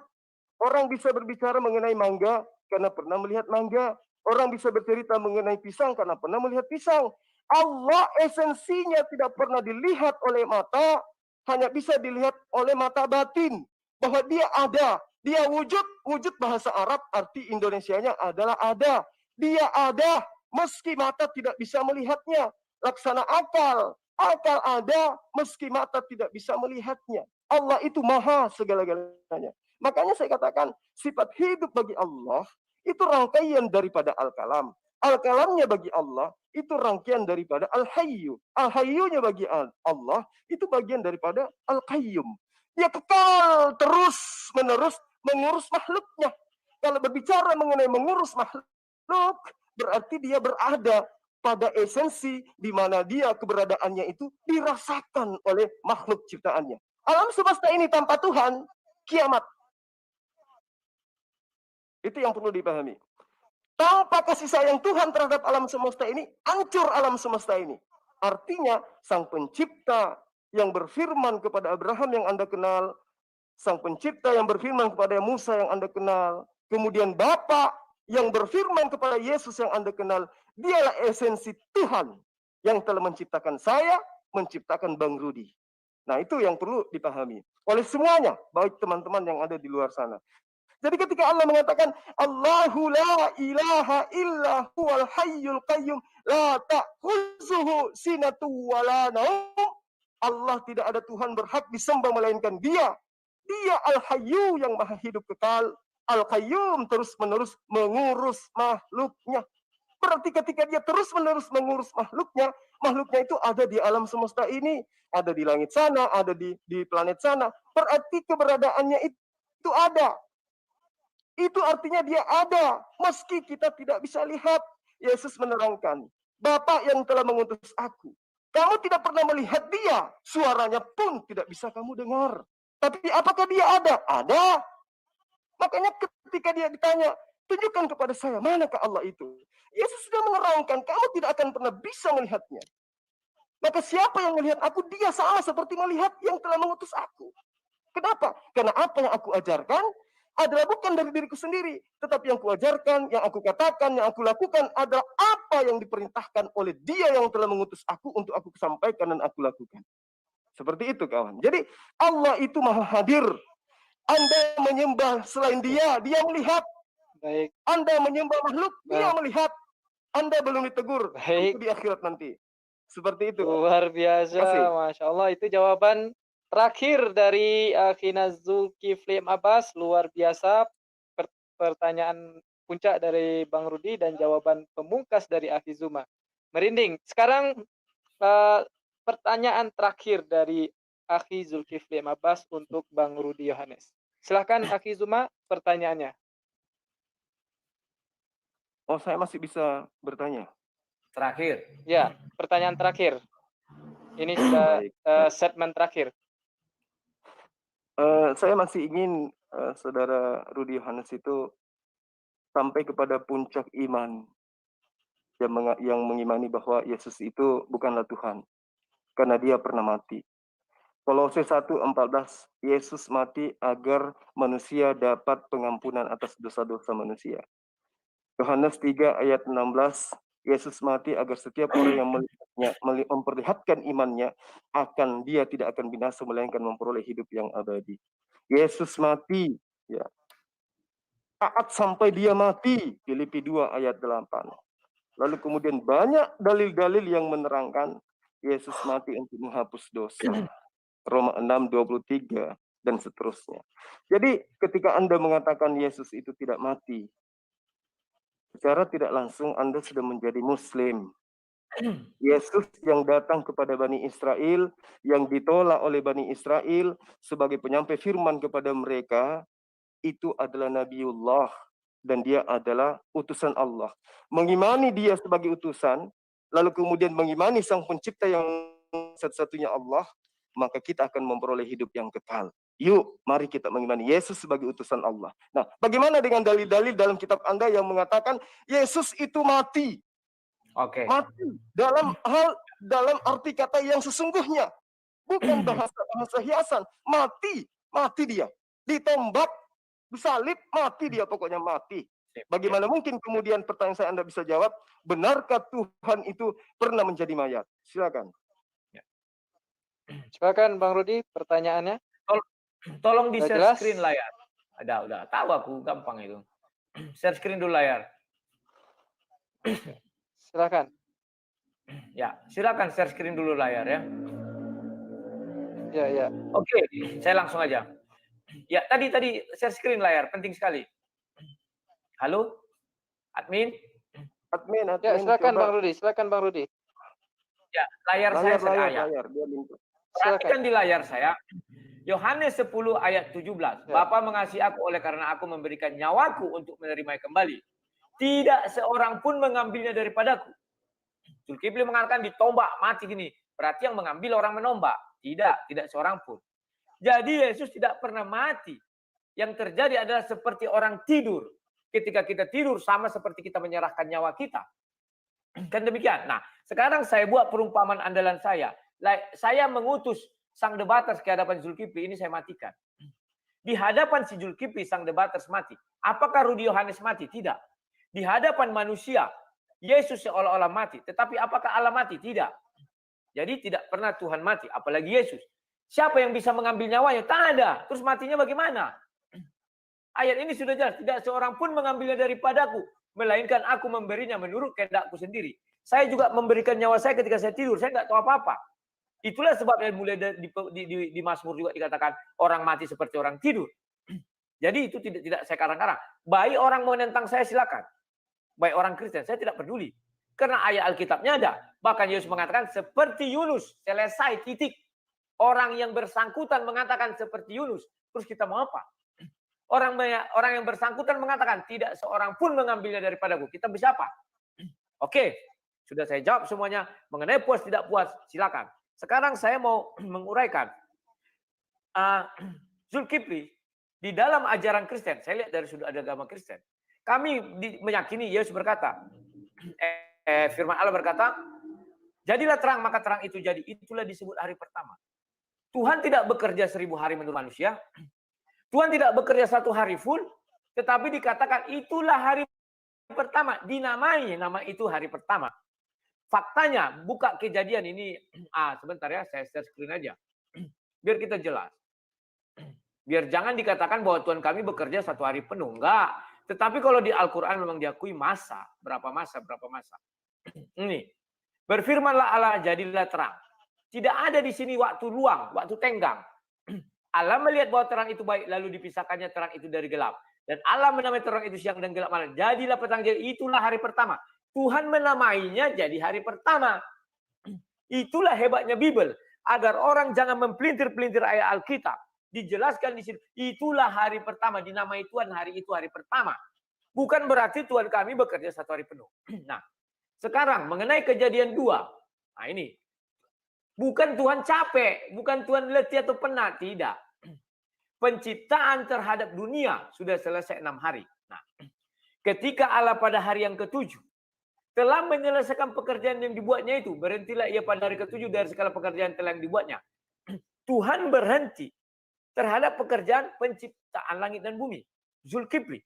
Orang bisa berbicara mengenai mangga karena pernah melihat mangga. Orang bisa bercerita mengenai pisang karena pernah melihat pisang. Allah esensinya tidak pernah dilihat oleh mata, hanya bisa dilihat oleh mata batin. Bahwa dia ada, dia wujud bahasa Arab arti Indonesianya adalah ada. Dia ada, meski mata tidak bisa melihatnya. Laksana akal ada, meski mata tidak bisa melihatnya. Allah itu maha segala-galanya. Makanya saya katakan, sifat hidup bagi Allah, itu rangkaian daripada Al-Kalam. Al-Kalamnya bagi Allah, itu rangkaian daripada Al-Hayyu. Al-Hayyunya bagi Allah, itu bagian daripada Al-Qayyum. Dia kekal terus-menerus mengurus makhluknya. Kalau berbicara mengenai mengurus makhluk, berarti dia berada pada esensi di mana dia keberadaannya itu dirasakan oleh makhluk ciptaannya. Alam semesta ini tanpa Tuhan, kiamat. Itu yang perlu dipahami. Tanpa kasih sayang Tuhan terhadap alam semesta ini, hancur alam semesta ini. Artinya, sang pencipta yang berfirman kepada Abraham yang Anda kenal, sang pencipta yang berfirman kepada Musa yang Anda kenal, kemudian Bapa yang berfirman kepada Yesus yang Anda kenal, dialah esensi Tuhan yang telah menciptakan saya, menciptakan Bang Rudi. Nah, itu yang perlu dipahami. oleh semuanya, baik teman-teman yang ada di luar sana. Jadi ketika Allah mengatakan Allahu la ilaha illa huwal hayyul qayyum la ta'khuzuhu sinatu wa la naum. Allah tidak ada Tuhan berhak disembah melainkan Dia. Dia Al-Hayyu yang maha hidup kekal. Al-Qayyum terus-menerus mengurus makhluknya. Berarti ketika Dia terus-menerus mengurus makhluknya, makhluknya itu ada di alam semesta ini, ada di langit sana, ada di planet sana. Berarti keberadaannya itu ada. Itu artinya Dia ada, meski kita tidak bisa lihat. Yesus menerangkan, Bapa yang telah mengutus aku. Kamu tidak pernah melihat Dia, suaranya pun tidak bisa kamu dengar. Tapi apakah Dia ada? Ada. Makanya ketika Dia ditanya, tunjukkan kepada saya, manakah Allah itu? Yesus sudah menerangkan, kamu tidak akan pernah bisa melihatnya. Maka siapa yang melihat aku, dia sama seperti melihat yang telah mengutus aku. Kenapa? Karena apa yang aku ajarkan adalah bukan dari diriku sendiri, tetapi yang kuajarkan, yang aku katakan, yang aku lakukan adalah apa yang diperintahkan oleh Dia yang telah mengutus aku untuk aku sampaikan dan aku lakukan. Seperti itu kawan. Jadi Allah itu maha hadir. Anda menyembah selain Dia, Dia melihat. Baik. Anda menyembah makhluk, Dia melihat. Anda belum ditegur. Baik. Itu di akhirat nanti. Seperti itu. Luar biasa, Masya Allah. Itu jawaban terakhir dari Akhina Zulkifli Abbas. Luar biasa. Pertanyaan puncak dari Bang Rudi dan jawaban pemungkas dari Akhi Zuma. Merinding. Sekarang pertanyaan terakhir dari Akhi Zulkifli Abbas untuk Bang Rudi Yohanes. Silahkan Akhi Zuma, pertanyaannya. Oh, saya masih bisa bertanya. Terakhir. Ya, pertanyaan terakhir. Ini sudah segmen terakhir. Saya masih ingin saudara Rudi Yohanes itu sampai kepada puncak iman yang mengimani bahwa Yesus itu bukanlah Tuhan karena Dia pernah mati. Kolose 1:14, Yesus mati agar manusia dapat pengampunan atas dosa-dosa manusia. Yohanes 3 ayat 16, Yesus mati agar setiap orang yang melihatnya, memperlihatkan imannya, dia tidak akan binasa melainkan memperoleh hidup yang abadi. Yesus mati, ya. Taat sampai Dia mati, Filipi 2 ayat 8. Lalu kemudian banyak dalil-dalil yang menerangkan Yesus mati untuk menghapus dosa. Roma 6:23 dan seterusnya. Jadi ketika Anda mengatakan Yesus itu tidak mati, secara tidak langsung Anda sudah menjadi Muslim. Yesus yang datang kepada Bani Israel, yang ditolak oleh Bani Israel sebagai penyampai firman kepada mereka, itu adalah Nabiullah dan Dia adalah utusan Allah. Mengimani Dia sebagai utusan, lalu kemudian mengimani Sang Pencipta yang satu-satunya Allah, maka kita akan memperoleh hidup yang kekal. Yuk, mari kita mengimani Yesus sebagai utusan Allah. Nah, bagaimana dengan dalil-dalil dalam kitab Anda yang mengatakan Yesus itu mati? Oke. Mati dalam arti kata yang sesungguhnya, bukan bahasa hiasan. Mati Dia. Ditombak, disalib, mati Dia, pokoknya mati. Bagaimana mungkin kemudian pertanyaan saya Anda bisa jawab, benarkah Tuhan itu pernah menjadi mayat? Silakan. Silakan Bang Rudi, pertanyaannya. Tolong di share screen layar. Udah tahu aku, gampang itu. Share screen dulu layar. Silakan. Ya, silakan share screen dulu layar ya. Ya. Oke, saya langsung aja. Ya, tadi share screen layar, penting sekali. Halo? Admin? Ya, silakan Bang Rudi. Ya, layar saya sedang. Perhatikan di layar saya. Yohanes 10 ayat 17. Bapa mengasihi aku oleh karena aku memberikan nyawaku untuk menerimanya kembali. Tidak seorang pun mengambilnya daripadaku. Zulkifli mengatakan ditombak, mati gini. Berarti yang mengambil orang menombak. Tidak seorang pun. Jadi Yesus tidak pernah mati. Yang terjadi adalah seperti orang tidur. Ketika kita tidur sama seperti kita menyerahkan nyawa kita. Kan demikian. Nah, sekarang saya buat perumpamaan andalan saya. Saya mengutus sang debaters ke hadapan Zulkifli, ini saya matikan. Di hadapan si Zulkifli, sang debaters mati. Apakah Rudi Yohanes mati? Tidak. Di hadapan manusia, Yesus seolah-olah mati. Tetapi apakah Allah mati? Tidak. Jadi tidak pernah Tuhan mati, apalagi Yesus. Siapa yang bisa mengambil nyawanya? Tak ada. Terus matinya bagaimana? Ayat ini sudah jelas. Tidak seorang pun mengambilnya daripadaku. Melainkan aku memberinya menurut kehendakku sendiri. Saya juga memberikan nyawa saya ketika saya tidur. Saya nggak tahu apa-apa. Itulah sebabnya mulai di Mazmur juga dikatakan orang mati seperti orang tidur. Jadi itu tidak saya karang-karang. Baik orang mau menentang saya silakan. Baik orang Kristen, saya tidak peduli. Karena ayat Alkitabnya ada. Bahkan Yesus mengatakan seperti Yunus, selesai titik. Orang yang bersangkutan mengatakan seperti Yunus. Terus kita mau apa? Orang yang bersangkutan mengatakan tidak seorang pun mengambilnya daripadaku. Kita bisa apa? Oke, sudah saya jawab semuanya. Mengenai puas tidak puas, silakan. Sekarang saya mau menguraikan. Zulkifli, di dalam ajaran Kristen, saya lihat dari sudut agama Kristen. Kami meyakini Yesus berkata, firman Allah berkata, jadilah terang maka terang itu jadi. Itulah disebut hari pertama. Tuhan tidak bekerja 1000 hari menurut manusia. Tuhan tidak bekerja 1 hari full. Tetapi dikatakan itulah hari pertama. Dinamai nama itu hari pertama. Faktanya, buka Kejadian ini. Sebentar ya, saya share screen aja. Biar kita jelas. Biar jangan dikatakan bahwa Tuhan kami bekerja 1 hari penuh. Enggak. Tetapi kalau di Al-Quran memang diakui masa. Berapa masa. Ini. Berfirmanlah Allah, jadilah terang. Tidak ada di sini waktu luang, waktu tenggang. Allah melihat bahwa terang itu baik, lalu dipisahkannya terang itu dari gelap. Dan Allah menamai terang itu siang dan gelap malam. Jadilah petang, jadi itulah hari pertama. Tuhan menamainya jadi hari pertama. Itulah hebatnya Bible. Agar orang jangan mempelintir-pelintir ayat Alkitab. Dijelaskan di sini, itulah hari pertama. Dinamai Tuhan hari itu hari pertama. Bukan berarti Tuhan kami bekerja 1 hari penuh. Nah, sekarang mengenai Kejadian 2. Nah ini. Bukan Tuhan capek, bukan Tuhan letih atau penat, tidak. Penciptaan terhadap dunia sudah selesai 6 hari. Nah, ketika Allah pada hari yang ke-7 telah menyelesaikan pekerjaan yang dibuatnya itu, berhentilah ia pada hari ke-7 dari segala pekerjaan telah yang dibuatnya. Tuhan berhenti terhadap pekerjaan penciptaan langit dan bumi. Zulkifli,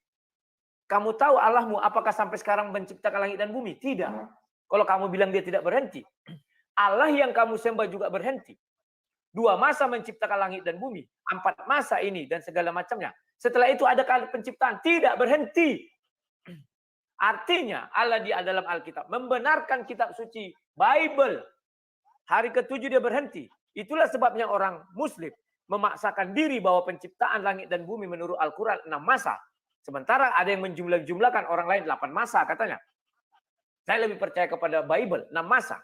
kamu tahu Allahmu apakah sampai sekarang menciptakan langit dan bumi? Tidak. Kalau kamu bilang dia tidak berhenti. Allah yang kamu sembah juga berhenti. 2 masa menciptakan langit dan bumi. 4 masa ini dan segala macamnya. Setelah itu ada kali penciptaan. Tidak berhenti. Artinya Allah di dalam Alkitab membenarkan kitab suci Bible. Hari ke-7 dia berhenti. Itulah sebabnya orang Muslim memaksakan diri bahwa penciptaan langit dan bumi menurut Al-Quran 6 masa. Sementara ada yang menjumlah-jumlahkan orang lain 8 masa katanya. Saya lebih percaya kepada Bible 6 masa.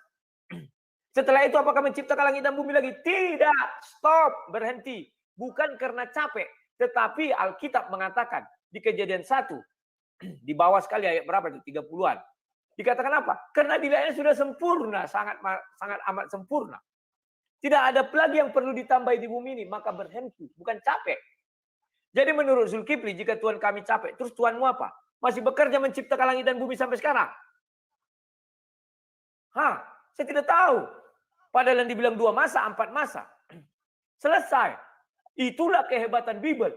Setelah itu apakah menciptakan langit dan bumi lagi? Tidak. Stop. Berhenti. Bukan karena capek. Tetapi Alkitab mengatakan di Kejadian 1. Di bawah sekali ayat berapa itu? 30-an. Dikatakan apa? Karena dirinya sudah sempurna. Sangat amat sempurna. Tidak ada lagi yang perlu ditambah di bumi ini. Maka berhenti. Bukan capek. Jadi menurut Zulkifli, jika Tuhan kami capek. Terus Tuhanmu apa? Masih bekerja menciptakan langit dan bumi sampai sekarang? Saya tidak tahu. Padahal yang dibilang 2 masa, 4 masa. Selesai. Itulah kehebatan Bible.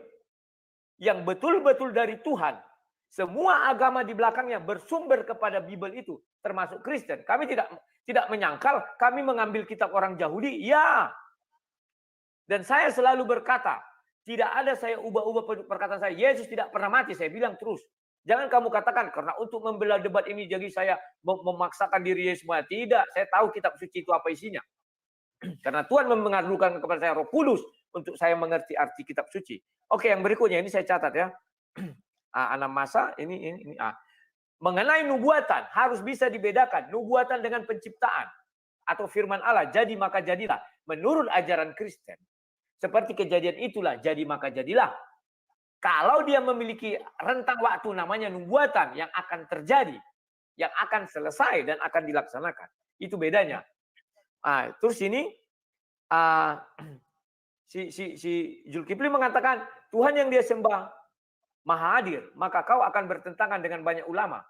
Yang betul-betul dari Tuhan. Semua agama di belakangnya bersumber kepada Bible itu. Termasuk Kristen. Kami tidak menyangkal kami mengambil kitab orang Yahudi. Ya. Dan saya selalu berkata. Tidak ada saya ubah-ubah perkataan saya. Yesus tidak pernah mati. Saya bilang terus. Jangan kamu katakan karena untuk membela debat ini jadi saya memaksakan diri semua. Tidak, saya tahu kitab suci itu apa isinya. Karena Tuhan mengandungkan kepada saya Roh Kudus untuk saya mengerti arti kitab suci. Oke, yang berikutnya ini saya catat ya. 6 masa ini. Mengenai nubuatan harus bisa dibedakan nubuatan dengan penciptaan atau firman Allah. Jadi maka jadilah menurut ajaran Kristen. Seperti Kejadian itulah jadi maka jadilah. Kalau dia memiliki rentang waktu namanya nubuatan yang akan terjadi, yang akan selesai dan akan dilaksanakan. Itu bedanya. Terus ini si Zulkifli mengatakan Tuhan yang dia sembah Maha Hadir, maka kau akan bertentangan dengan banyak ulama.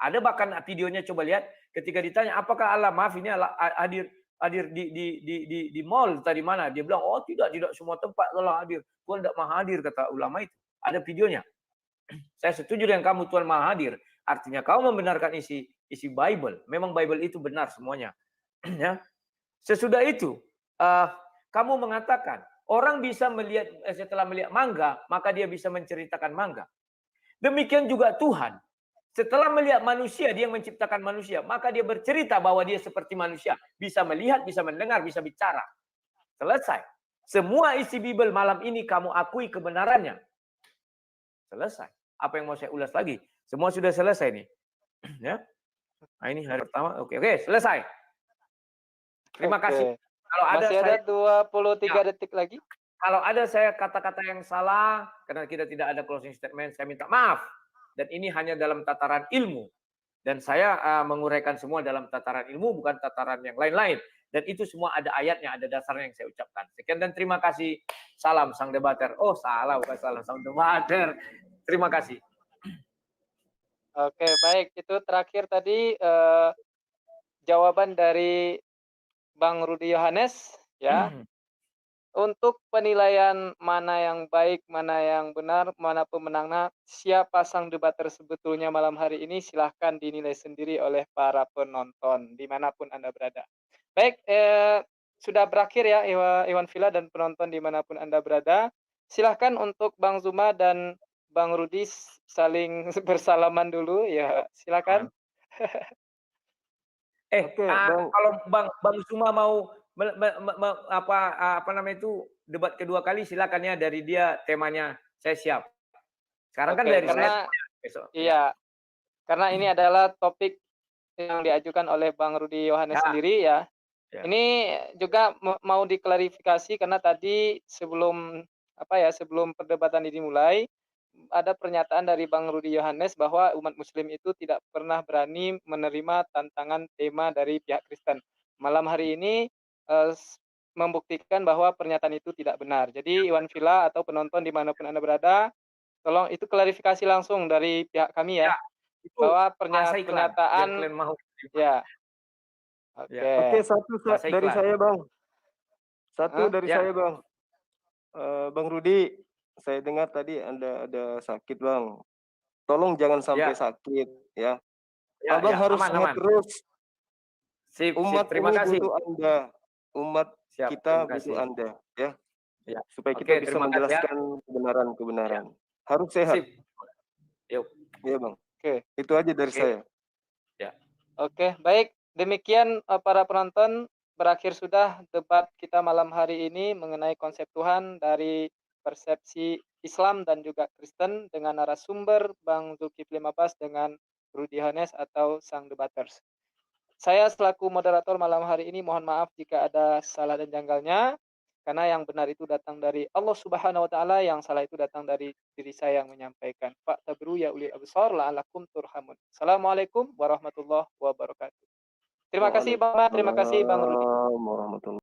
Ada bahkan videonya, coba lihat ketika ditanya apakah Allah, maaf ini Allah hadir di mall tadi mana? Dia bilang, oh tidak semua tempat Allah hadir. Tuhan tidak Maha Hadir, kata ulama itu. Ada videonya. Saya setuju dengan kamu, Tuhan Maha Hadir. Artinya kau membenarkan isi Bible. Memang Bible itu benar semuanya. Ya. Sesudah itu, Kamu mengatakan orang bisa melihat setelah melihat mangga, maka dia bisa menceritakan mangga. Demikian juga Tuhan. Setelah melihat manusia, dia menciptakan manusia, maka dia bercerita bahwa dia seperti manusia, bisa melihat, bisa mendengar, bisa bicara. Selesai. Semua isi Bible malam ini kamu akui kebenarannya. Selesai. Apa yang mau saya ulas lagi? Semua sudah selesai nih. Ya. Nah, ini hari pertama. Oke, selesai. Terima kasih. Kalau Masih ada 23 detik lagi. Kalau ada saya kata-kata yang salah, karena kita tidak ada closing statement, saya minta maaf. Dan ini hanya dalam tataran ilmu. Dan saya menguraikan semua dalam tataran ilmu, bukan tataran yang lain-lain. Dan itu semua ada ayatnya, ada dasarnya yang saya ucapkan. Sekian dan terima kasih. Salam sang debater. Oh, salah, bukan salam sang debater. Terima kasih. Oke, baik. Itu terakhir tadi jawaban dari Bang Rudi Yohanes, ya. Untuk penilaian mana yang baik, mana yang benar, mana pemenangnya, siapa sang debater sebetulnya malam hari ini, silahkan dinilai sendiri oleh para penonton, dimanapun Anda berada. Baik, sudah berakhir ya Iwan Villa dan penonton dimanapun Anda berada. Silahkan untuk Bang Zuma dan Bang Rudi saling bersalaman dulu, ya silakan. Kalau Bang Zuma mau apa namanya itu debat kedua kali, silakan ya, dari dia temanya saya siap. Sekarang kan dari karena saya besok. Iya. Karena ini adalah topik yang diajukan oleh Bang Rudi Yohanes sendiri ya. Ini juga mau diklarifikasi karena tadi sebelum perdebatan ini dimulai ada pernyataan dari Bang Rudi Yohanes bahwa umat muslim itu tidak pernah berani menerima tantangan tema dari pihak Kristen. Malam hari ini membuktikan bahwa pernyataan itu tidak benar. Jadi Iwan Villa atau penonton dimanapun Anda berada, tolong itu klarifikasi langsung dari pihak kami ya. Bahwa pernyataan ya. Oke, satu dari saya, Bang. Bang Rudi, saya dengar tadi Anda ada sakit, Bang. Tolong jangan sampai sakit ya. Abang harus sehat terus. Umat terima ini kasih. butuh Anda. Umat kita butuh Anda ya. Supaya kita bisa menjelaskan kebenaran-kebenaran. Harus sehat. Yuk. Iya, Bang. Oke, itu aja dari saya. Ya. Oke, baik. Demikian para penonton, berakhir sudah debat kita malam hari ini mengenai konsep Tuhan dari persepsi Islam dan juga Kristen dengan narasumber Bang Zulkifli Abbas dengan Rudi Yohanes atau sang debaters. Saya selaku moderator malam hari ini mohon maaf jika ada salah dan janggalnya, karena yang benar itu datang dari Allah Subhanahu wa taala, yang salah itu datang dari diri saya yang menyampaikan. Fa'tabru ya ulil absar la'allakum turhamun. Assalamualaikum warahmatullahi wabarakatuh. Terima kasih Bang, terima kasih Bang Rudi.